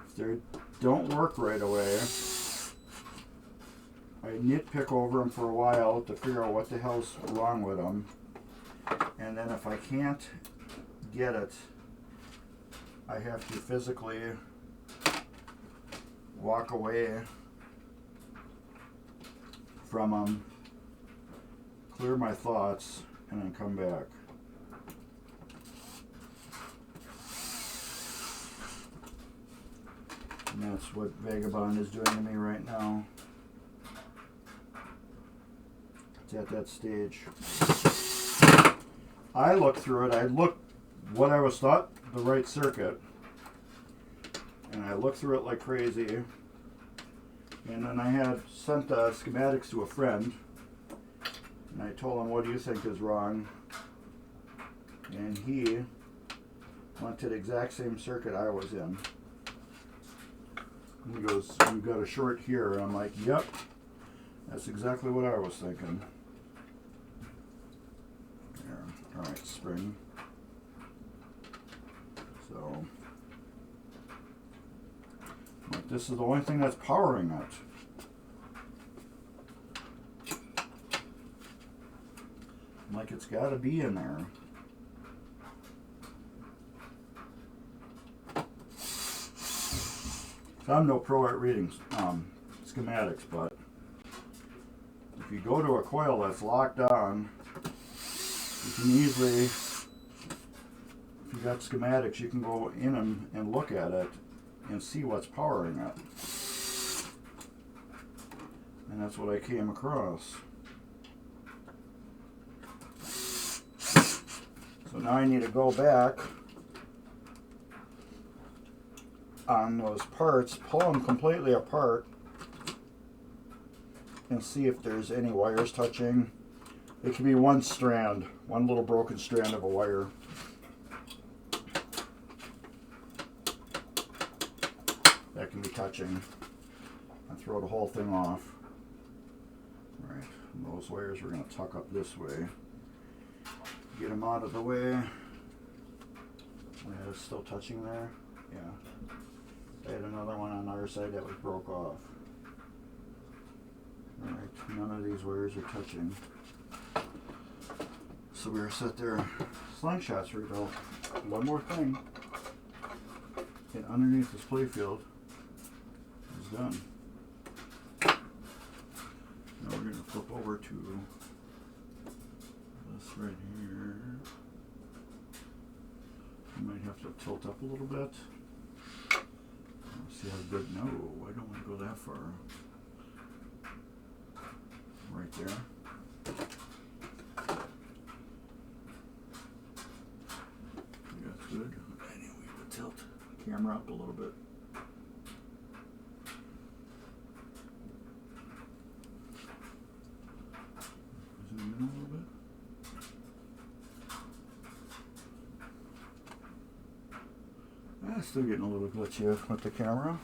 if they don't work right away, I nitpick over them for a while to figure out what the hell's wrong with them. And then if I can't get it, I have to physically walk away from them, clear my thoughts, and then come back. And that's what Vagabond is doing to me right now. It's at that stage. I looked through it. I looked what I was thought the right circuit. And I looked through it like crazy. And then I had sent the schematics to a friend. And I told him, what do you think is wrong? And he Went to the exact same circuit I was in. He goes, "You've got a short here." And I'm like, "Yep, that's exactly what I was thinking." There. All right, spring. So, like, this is the only thing that's powering it. Like, it's got to be in there. So I'm no pro at reading schematics, but if you go to a coil that's locked on, you can easily, if you got schematics, you can go in and look at it and see what's powering it. And that's what I came across. So now I need to go back on those parts, pull them completely apart, and see if there's any wires touching. It can be one strand, one little broken strand of a wire. That can be touching. And throw the whole thing off. All right, and those wires we're going to tuck up this way. Get them out of the way. Yeah, it's still touching there. Yeah. I had another one on our side that was broke off. Alright, none of these wires are touching. So we're set there. Slingshots rebuilt. One more thing. And underneath this playfield is done. Now we're going to flip over to this right here. You might have to tilt up a little bit. See how good? No, I don't want to go that far. Right there. That's good. Anyway, we'll tilt the camera up a little bit. Zoom in a little bit. Still getting a little glitchy with the camera.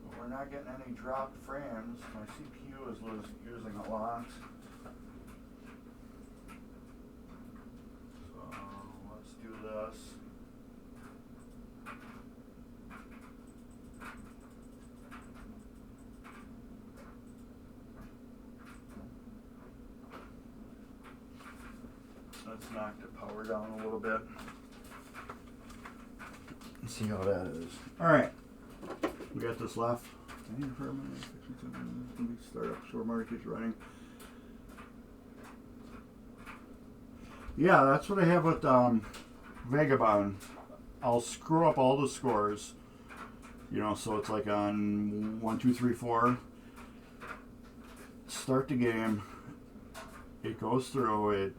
But we're not getting any dropped frames. My CPU is using a lot. So let's do this. Let's knock the power down a little bit. Let's see how that is. Alright. We got this left. For a minute. Let me start up so our keeps running. Yeah, that's what I have with Vagabond. I'll screw up all the scores. You know, so it's like on 1, 2, 3, 4. Start the game. It goes through it.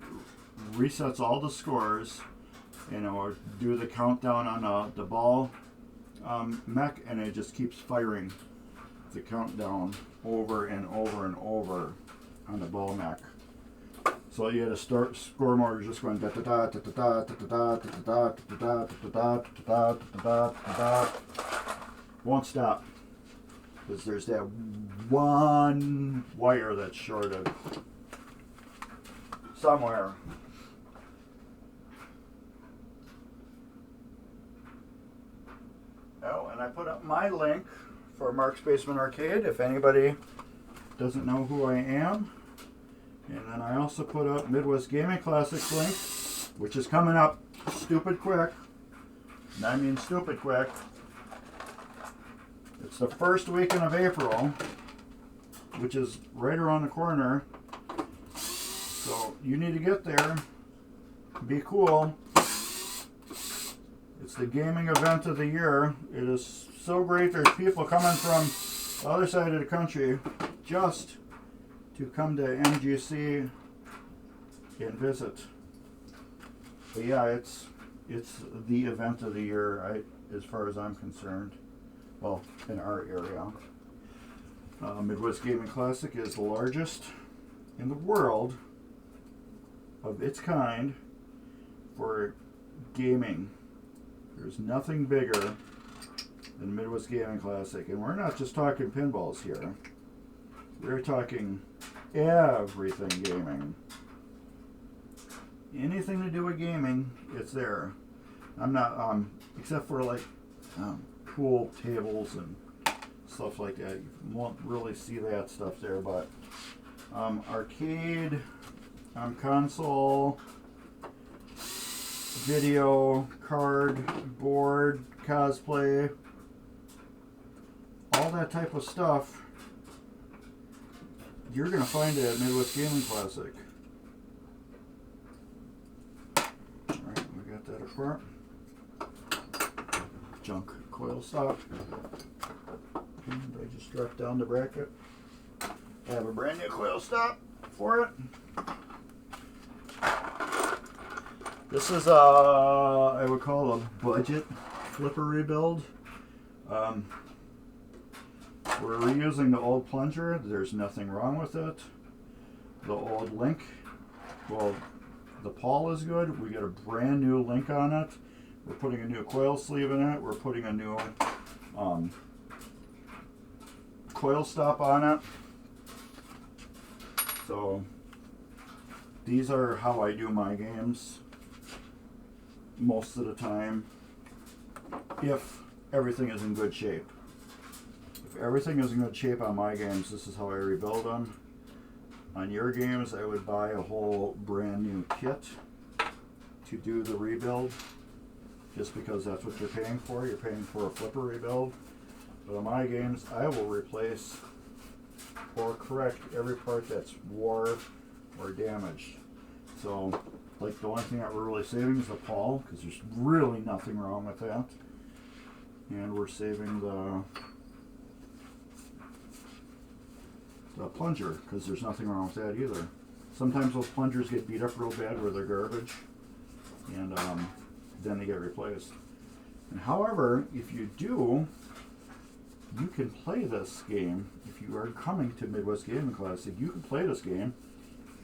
Resets all the scores, or do the countdown on the ball mech, and it just keeps firing the countdown over and over and over on the ball mech. So you had a start score mode just going da da da da da da da da da da da da da da. Won't stop because there's that one wire that's shorted somewhere. Oh, and I put up my link for Mark's Basement Arcade if anybody doesn't know who I am. And then I also put up Midwest Gaming Classics link, which is coming up stupid quick. And I mean stupid quick. It's the first weekend of April, which is right around the corner. So you need to get there. Be cool. It's the gaming event of the year. It is so great. There's people coming from the other side of the country just to come to MGC and visit. But yeah, it's the event of the year, as far as I'm concerned. Well, in our area. Midwest Gaming Classic is the largest in the world of its kind for gaming. There's nothing bigger than Midwest Gaming Classic. And we're not just talking pinballs here. We're talking everything gaming. Anything to do with gaming, it's there. I'm not, except for like pool tables and stuff like that. You won't really see that stuff there, but arcade, console, video, card, board, cosplay, all that type of stuff, you're going to find it at Midwest Gaming Classic. Alright, we got that apart. Junk coil stop. And I just dropped down the bracket. I have a brand new coil stop for it. This is I would call a budget flipper rebuild. We're reusing the old plunger. There's nothing wrong with it. The old link, well, the pawl is good. We got a brand new link on it. We're putting a new coil sleeve in it. We're putting a new coil stop on it. So these are how I do my games most of the time, if everything is in good shape. If everything is in good shape on my games, this is how I rebuild them. On your games, I would buy a whole brand new kit to do the rebuild, just because that's what you're paying for. You're paying for a flipper rebuild. But on my games, I will replace or correct every part that's wore or damaged. So, like, the only thing that we're really saving is the pawl, because there's really nothing wrong with that. And we're saving the plunger, because there's nothing wrong with that either. Sometimes those plungers get beat up real bad where they're garbage, and then they get replaced. And however, if you do, you can play this game. If you are coming to Midwest Gaming Classic, you can play this game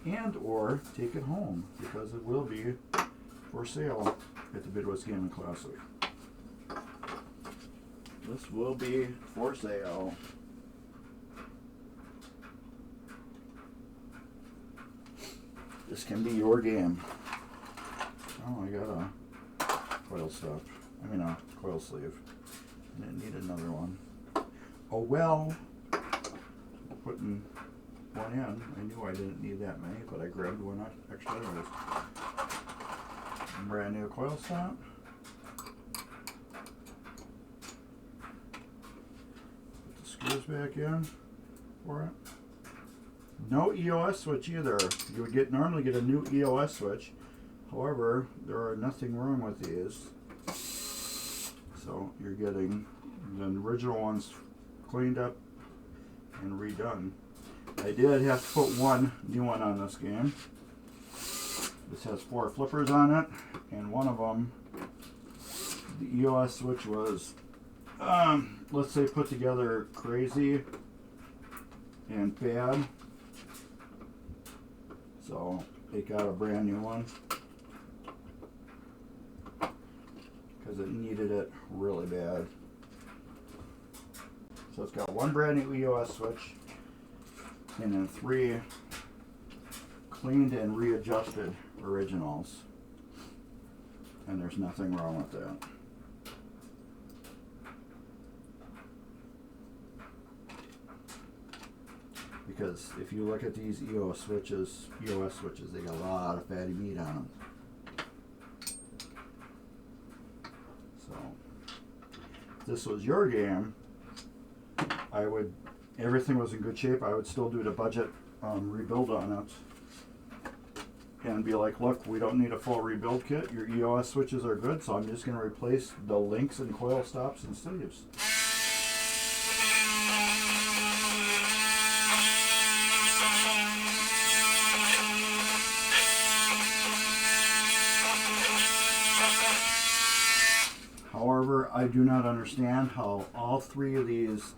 and or take it home, because it will be for sale at the Midwest Gaming Classic. This will be for sale. This can be your game. Oh, I got a coil stop. I mean a coil sleeve. I didn't need another one. Oh well. Putting one in. I knew I didn't need that many, but I grabbed one extra anyways. Brand new coil stop. Put the screws back in for it. No EOS switch either. You would normally get a new EOS switch. However, there are nothing wrong with these. So you're getting the original ones cleaned up and redone. I did have to put one new one on this game. This has 4 flippers on it, and one of them, the EOS switch was, let's say, put together crazy and bad. So it got a brand new one because it needed it really bad. So it's got one brand new EOS switch and then 3 cleaned and readjusted originals, and there's nothing wrong with that. Because if you look at these EOS switches, they got a lot of fatty meat on them. So, if this was your game, everything was in good shape, I would still do the budget rebuild on it. And be like, look, we don't need a full rebuild kit. Your EOS switches are good, so I'm just going to replace the links and coil stops and sleeves. However, I do not understand how all 3 of these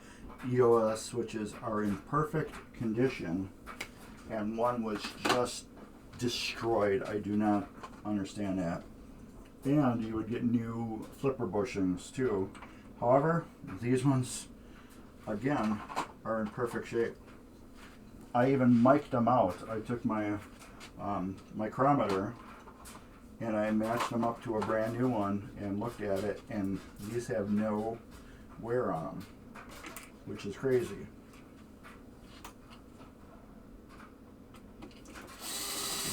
EOS switches are in perfect condition and one was just destroyed. I do not understand that. And you would get new flipper bushings too. However, these ones, again, are in perfect shape. I even mic'd them out. I took my micrometer and I matched them up to a brand new one and looked at it, and these have no wear on them, which is crazy.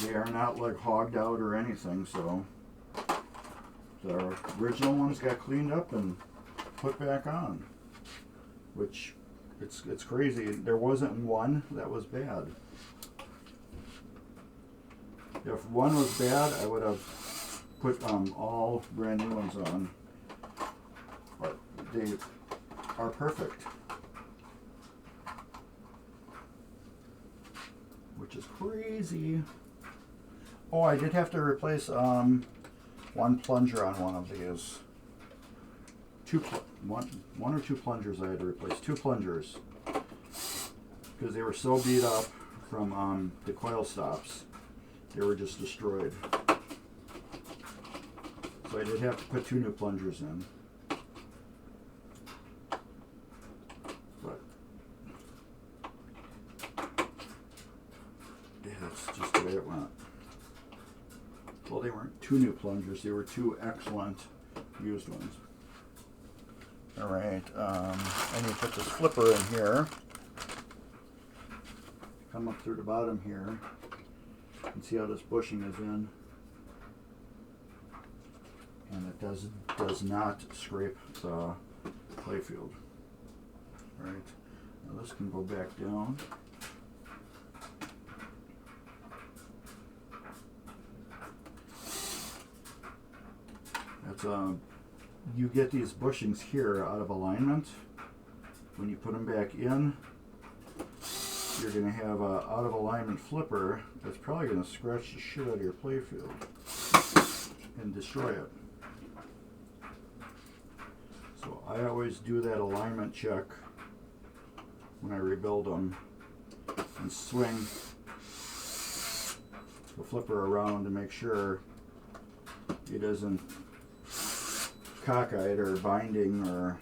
They are not like hogged out or anything, so the original ones got cleaned up and put back on, which it's crazy. There wasn't one that was bad. If one was bad, I would have put all brand new ones on, but they are perfect, which is crazy. Oh, I did have to replace one plunger on one of these. One or two plungers I had to replace. Two plungers, because they were so beat up from the coil stops. They were just destroyed. So I did have to put two new plungers in. But yeah, that's just the way it went. Well, they weren't two new plungers, they were two excellent used ones. Alright, I need to put this flipper in here. Come up through the bottom here and see how this bushing is in. And it does not scrape the Playfield. Alright, now this can go back down. That's you get these bushings here out of alignment. When you put them back in, you're going to have an out of alignment flipper that's probably going to scratch the shit out of your Playfield and destroy it. So I always do that alignment check when I rebuild them and swing the flipper around to make sure it isn't cockeyed or binding or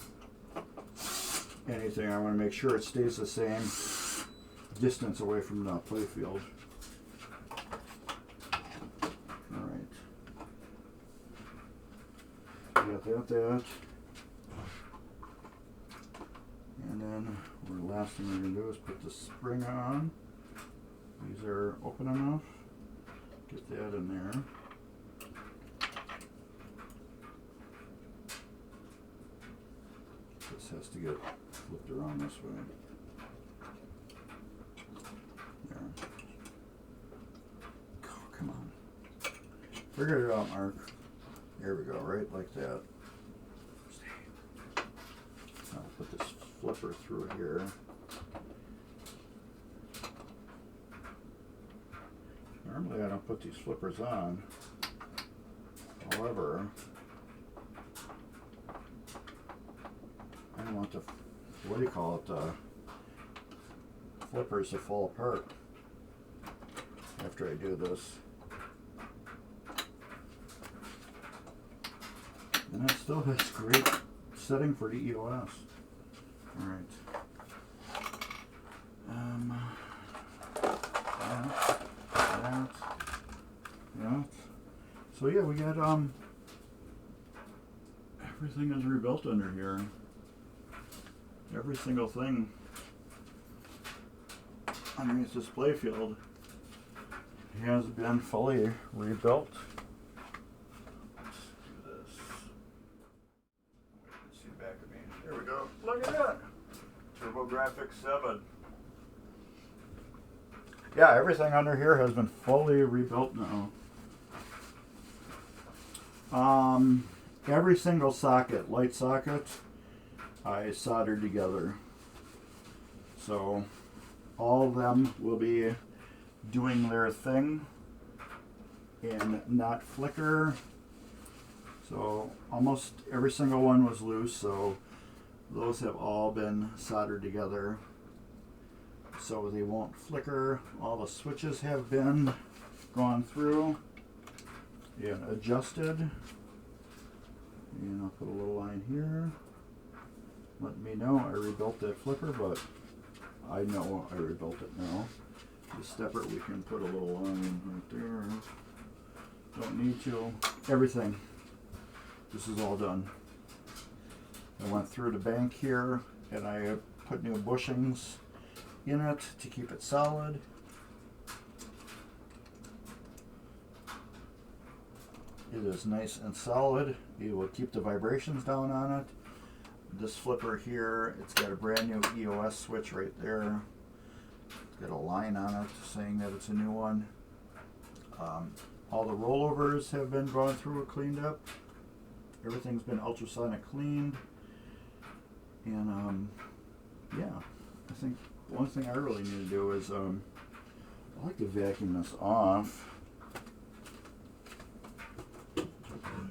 anything. I want to make sure it stays the same distance away from the Playfield. Alright. Got that. And then the last thing we're going to do is put the spring on. These are open enough. Get that in there. This has to get flipped around this way. There. Oh, come on. Figure it out, Mark. There we go, right like that. I'll put this flipper through here. Normally I don't put these flippers on. However, I don't want the, what do you call it, the flippers to fall apart after I do this. And it still has great setting for the EOS. Alright. Yeah. So yeah, we got everything is rebuilt under here. Every single thing underneath this Playfield has been fully rebuilt. Let's do this. Wait, let's see the back of me. There we go. Look at that. TurboGrafx 7. Yeah, everything under here has been fully rebuilt now. Every single socket, light socket, I soldered together. So all of them will be doing their thing and not flicker. So almost every single one was loose, so those have all been soldered together so they won't flicker. All the switches have been gone through and adjusted. And I'll put a little line here. Let me know I rebuilt that flipper, but I know I rebuilt it now. The stepper, we can put a little line right there. Don't need to. Everything. This is all done. I went through the bank here and I put new bushings in it to keep it solid. It is nice and solid. It will keep the vibrations down on it. This flipper here, it's got a brand new EOS switch right there. It's got a line on it saying that it's a new one. All the rollovers have been gone through and cleaned up. Everything's been ultrasonic cleaned. And yeah, I think the only thing I really need to do is I like to vacuum this off.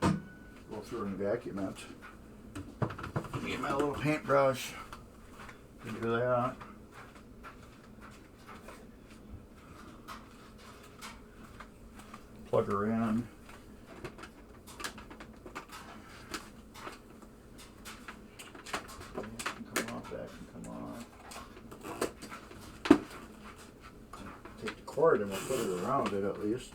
Go through and vacuum it. Get my little paintbrush to do that. Plug her in. That can come off, that can come off. Take the cord and we'll put it around it at least.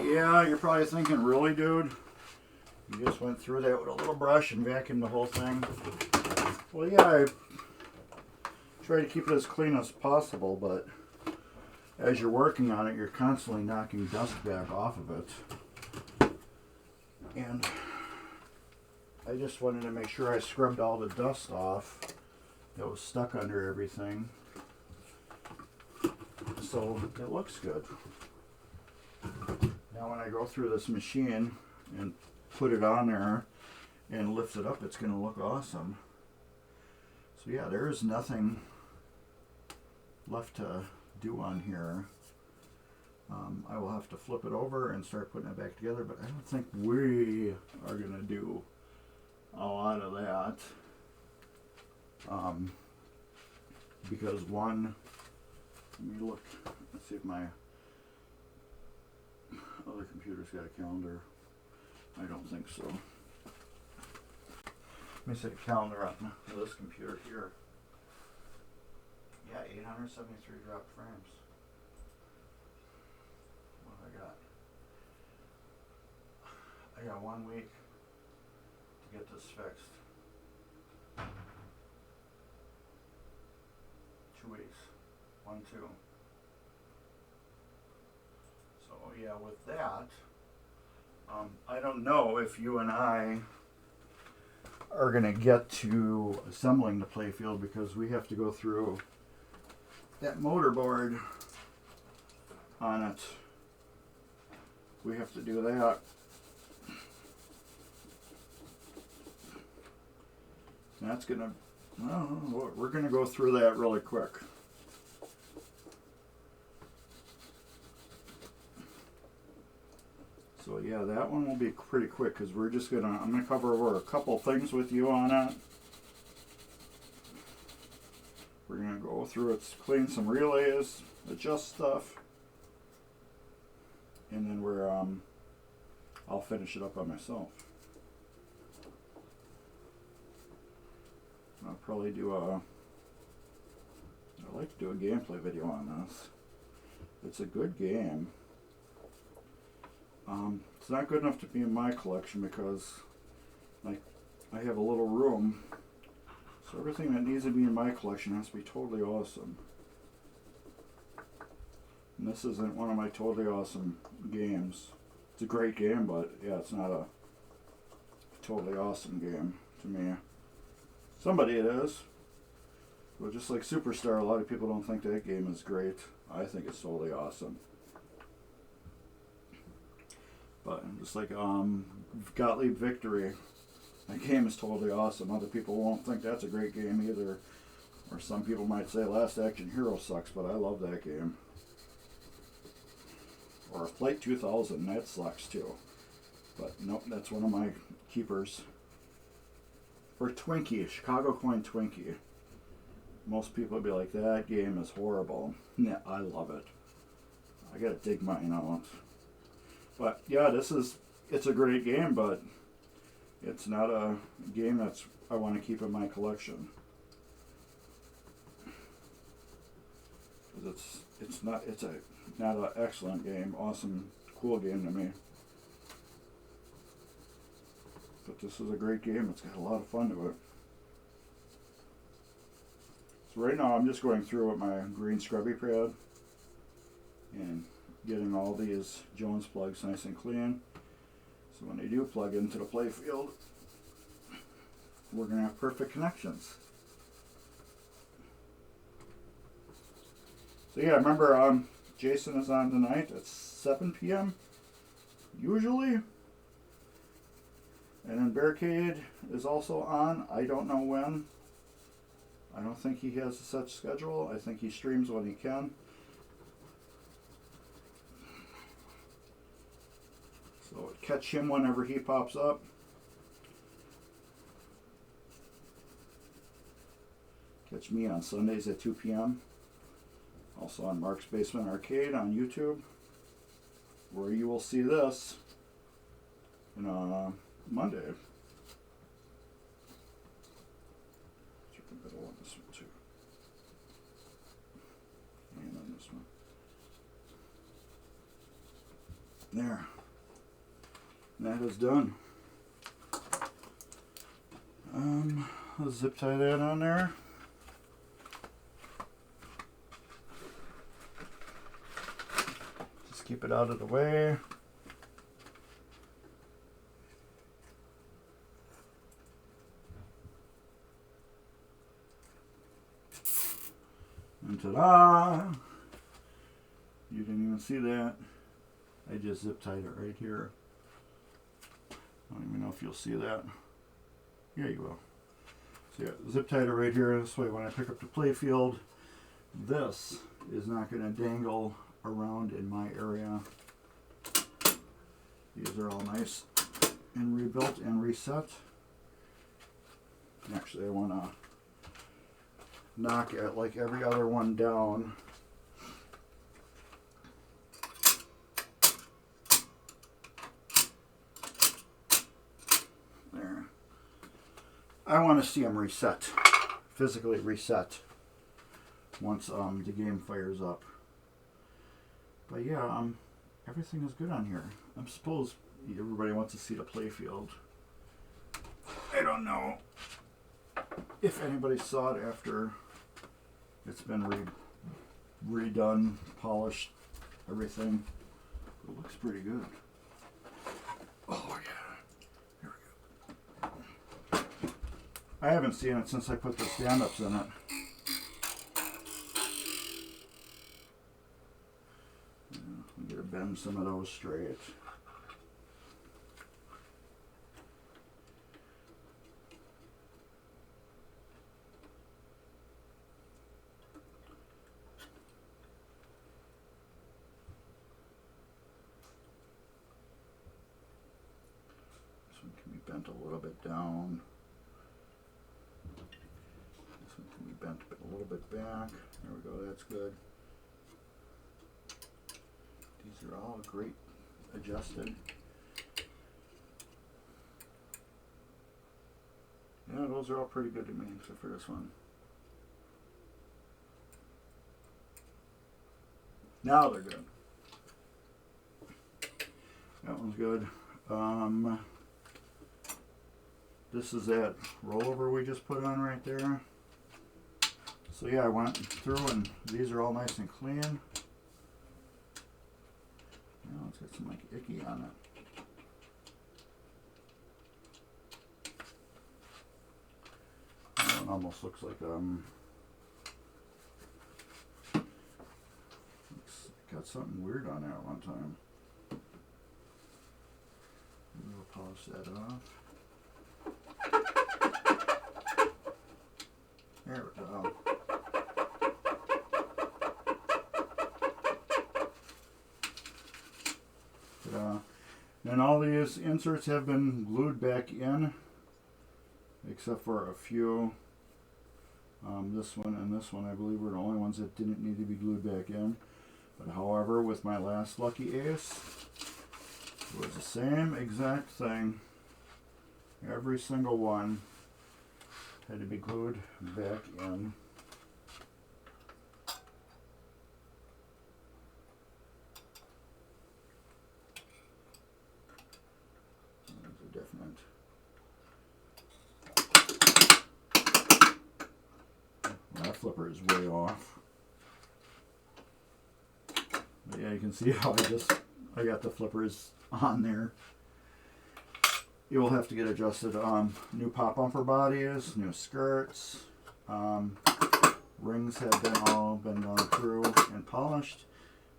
Yeah, you're probably thinking, really, dude? You just went through that with a little brush and vacuumed the whole thing. Well, yeah, I try to keep it as clean as possible, but as you're working on it, you're constantly knocking dust back off of it. And I just wanted to make sure I scrubbed all the dust off that was stuck under everything, so it looks good. Now when I go through this machine and put it on there and lift it up, it's going to look awesome. So yeah, there is nothing left to do on here. I will have to flip it over and start putting it back together, but I don't think we are going to do a lot of that. Because one, let me look, let's see if my other computer's got a calendar. I don't think so. Let me set a calendar on this computer here. Yeah, 873 drop frames. What have I got? I got 1 week to get this fixed. 2 weeks. 1, 2. So yeah, with that, I don't know if you and I are going to get to assembling the playfield, because we have to go through that motor board on it. We have to do that. That's going to, well, we're going to go through that really quick. So yeah, that one will be pretty quick, because we're just going to, I'm going to cover over a couple things with you on it. We're going to go through it, clean some relays, adjust stuff, and then we're, I'll finish it up by myself. I'll probably do I'd like to do a gameplay video on this. It's a good game. It's not good enough to be in my collection, because like I have a little room, so everything that needs to be in my collection has to be totally awesome. And this isn't one of my totally awesome games. It's a great game, but yeah, it's not a totally awesome game to me. Somebody it is. But just like Superstar, a lot of people don't think that game is great. I think it's totally awesome. But just like Gottlieb Victory, that game is totally awesome. Other people won't think that's a great game either. Or some people might say Last Action Hero sucks, but I love that game. Or Flight 2000, that sucks too. But nope, that's one of my keepers. Or Twinkie, Chicago Coin Twinkie. Most people would be like, that game is horrible. Nah, I love it. I gotta dig mine out. But yeah, it's a great game, but it's not a game that's I want to keep in my collection. It's not an excellent game, awesome, cool game to me. But this is a great game. It's got a lot of fun to it. So right now I'm just going through with my green scrubby pad and getting all these Jones plugs nice and clean. So when they do plug into the playfield, we're going to have perfect connections. So yeah, remember Jason is on tonight at 7 p.m. usually. And then Barricade is also on. I don't know when. I don't think he has a set schedule. I think he streams when he can. So catch him whenever he pops up. Catch me on Sundays at 2 p.m. Also on Mark's Basement Arcade on YouTube, where you will see this on Monday. Check the middle on this one too. And on this one. There. And that is done. I'll zip tie that on there. Just keep it out of the way. And ta-da! You didn't even see that. I just zip tied it right here. I don't even know if you'll see that. Yeah, you will. So yeah, zip tied it right here. This way when I pick up the Playfield, this is not going to dangle around in my area. These are all nice and rebuilt and reset. Actually, I want to knock it like every other one down. There. I want to see them reset, physically reset, once the game fires up. But yeah, everything is good on here. I suppose everybody wants to see the Playfield. I don't know if anybody saw it after it's been redone, polished, everything. It looks pretty good. Oh yeah, here we go. I haven't seen it since I put the stand-ups in it. I'm gonna bend some of those straight. Bent a little bit down. This one can be bent a little bit back. There we go, that's good. These are all great adjusted. Yeah, those are all pretty good to me, except for this one. Now they're good. That one's good. This is that rollover we just put on right there. So yeah, I went through and these are all nice and clean. Now it's got some like icky on it. That one almost looks like it's got something weird on there at one time. We'll polish that off. There we go. And all these inserts have been glued back in, except for a few. This one and this one, I believe, were the only ones that didn't need to be glued back in. But however, with my last Lucky Ace, it was the same exact thing. Every single one had to be glued back in. There's a definite. That flipper is way off. But yeah, you can see how I got the flippers on there. You will have to get adjusted. New pop bumper bodies, new skirts, rings have all been gone through and polished.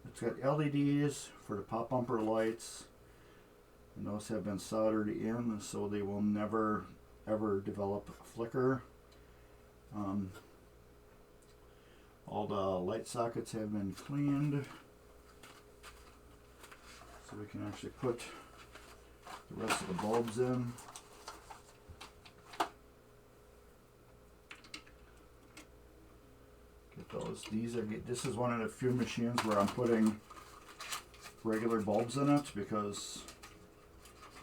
It's got LEDs for the pop bumper lights, and those have been soldered in, so they will never ever develop flicker. All the light sockets have been cleaned, so we can actually put the rest of the bulbs in. Get those. This is one of the few machines where I'm putting regular bulbs in it, because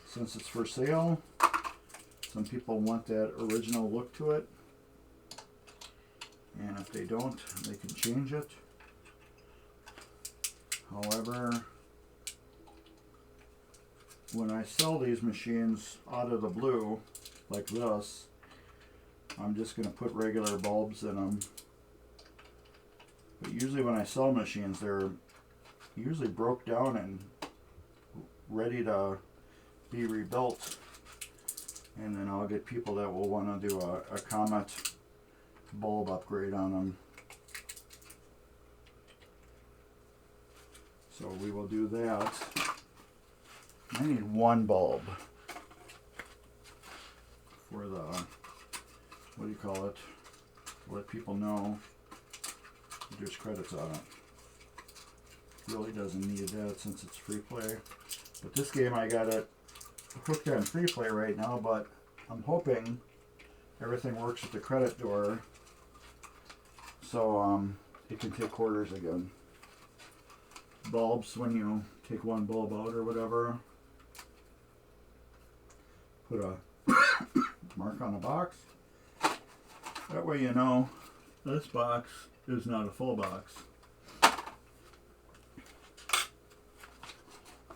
since it's for sale, some people want that original look to it. And if they don't, they can change it. However, when I sell these machines out of the blue, like this, I'm just going to put regular bulbs in them. But usually when I sell machines, they're usually broke down and ready to be rebuilt. And then I'll get people that will want to do a Comet bulb upgrade on them. So we will do that. I need one bulb for the, what do you call it, to let people know there's credits on it. Really doesn't need that since it's free play. But this game I got it hooked on free play right now, but I'm hoping everything works with the credit door, so it can take quarters again. Bulbs, when you take one bulb out or whatever, put a mark on the box. That way you know this box is not a full box.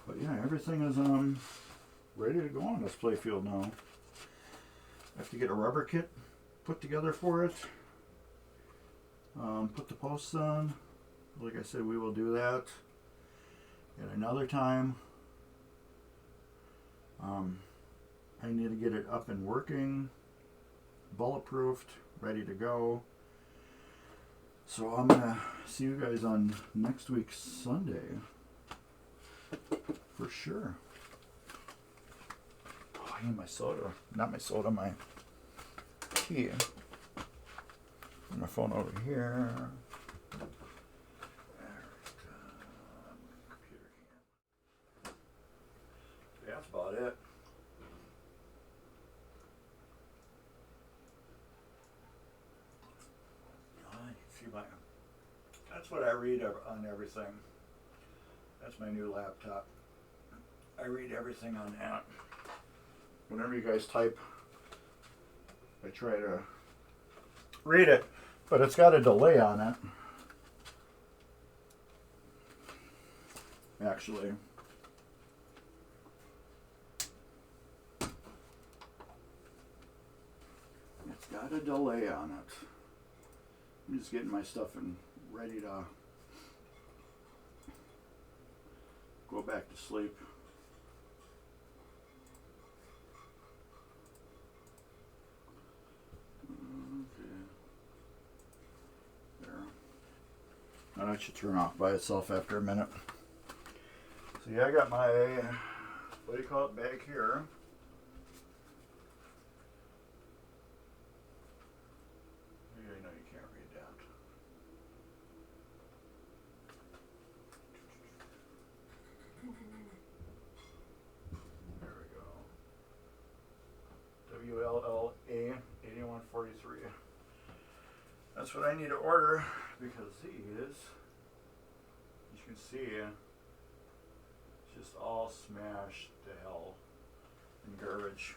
But yeah, everything is ready to go on this Playfield now. I have to get a rubber kit put together for it. Put the posts on. Like I said, we will do that at another time. I need to get it up and working, bulletproofed, ready to go. So I'm gonna see you guys on next week's Sunday for sure. Oh, I need my soda. Not my soda, my tea. And my phone over here. That's about it. That's what I read on everything. That's my new laptop. I read everything on that. Whenever you guys type, I try to read it, but it's got a delay on it. Actually. It's got a delay on it. I'm just getting my stuff and ready to go back to sleep. Okay. There. Now that should turn off by itself after a minute. So yeah, I got my, what do you call it, bag here. I know you can't read that. There we go. WLLA 8143. That's what I need to order because these, as you can see, it's just all smashed to hell in garbage.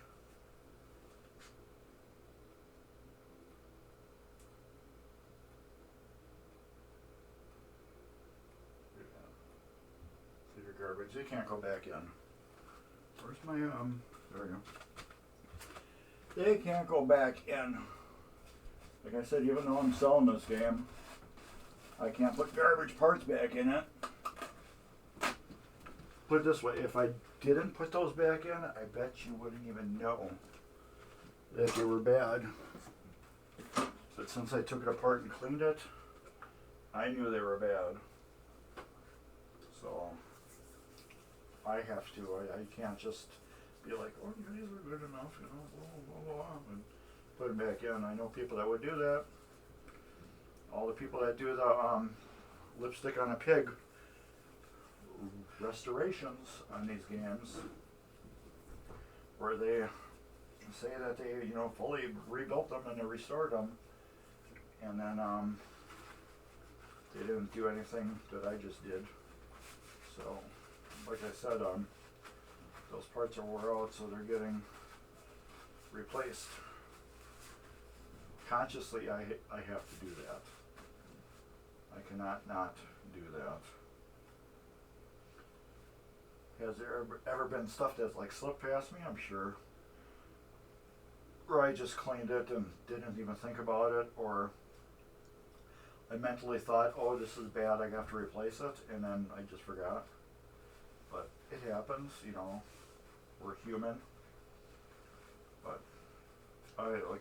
Garbage. They can't go back in. Where's my there we go. They can't go back in. Like I said, even though I'm selling this game, I can't put garbage parts back in it. Put it this way, if I didn't put those back in, I bet you wouldn't even know that they were bad. But since I took it apart and cleaned it, I knew they were bad. So I have to. I can't just be like, oh, these are good enough, you know, blah, blah, blah, and put them back in. I know people that would do that. All the people that do the lipstick on a pig restorations on these games, where they say that they, you know, fully rebuilt them and they restored them, and then they didn't do anything that I just did. So, like I said, those parts are wore out, so they're getting replaced. Consciously, I have to do that. I cannot not do that. Has there ever been stuff that's like slipped past me? I'm sure. or I just cleaned it and didn't even think about it, or I mentally thought, oh, this is bad, I have to replace it, and then I just forgot. But it happens, you know, we're human. But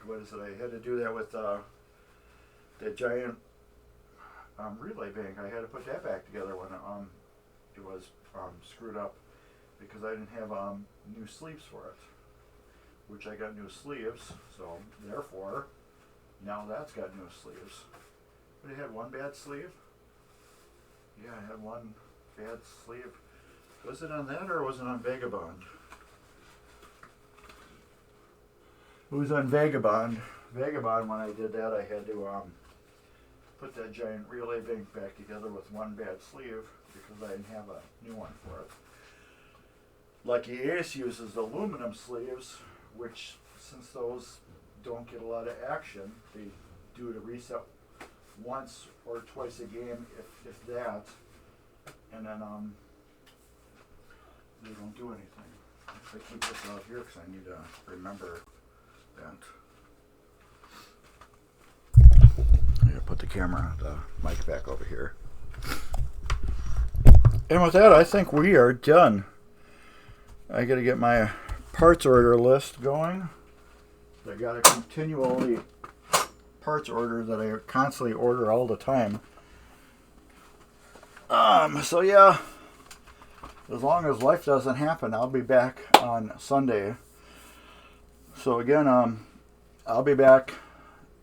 what is it? I had to do that with that giant relay bank. I had to put that back together when it was screwed up because I didn't have new sleeves for it, which I got new sleeves, so therefore now that's got new sleeves. But it had one bad sleeve. Yeah, I had one bad sleeve. Was it on that or was it on Vagabond? It was on Vagabond. Vagabond, when I did that, I had to put that giant relay bank back together with one bad sleeve because I didn't have a new one for it. Lucky Ace uses aluminum sleeves, which, since those don't get a lot of action, they do to reset once or twice a game, if that, and then they don't do anything. I keep this out here because I need to remember that. I'm gonna put the mic back over here. And with that, I think we are done. I gotta get my parts order list going. I got a continually parts order that I constantly order all the time. So yeah, as long as life doesn't happen, I'll be back on Sunday. So again, I'll be back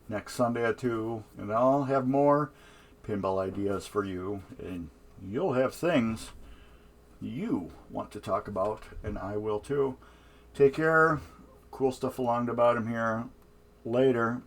next Sunday at 2, and I'll have more pinball ideas for you, and you'll have things you want to talk about, and I will too. Take care. Cool stuff along the bottom here. Later.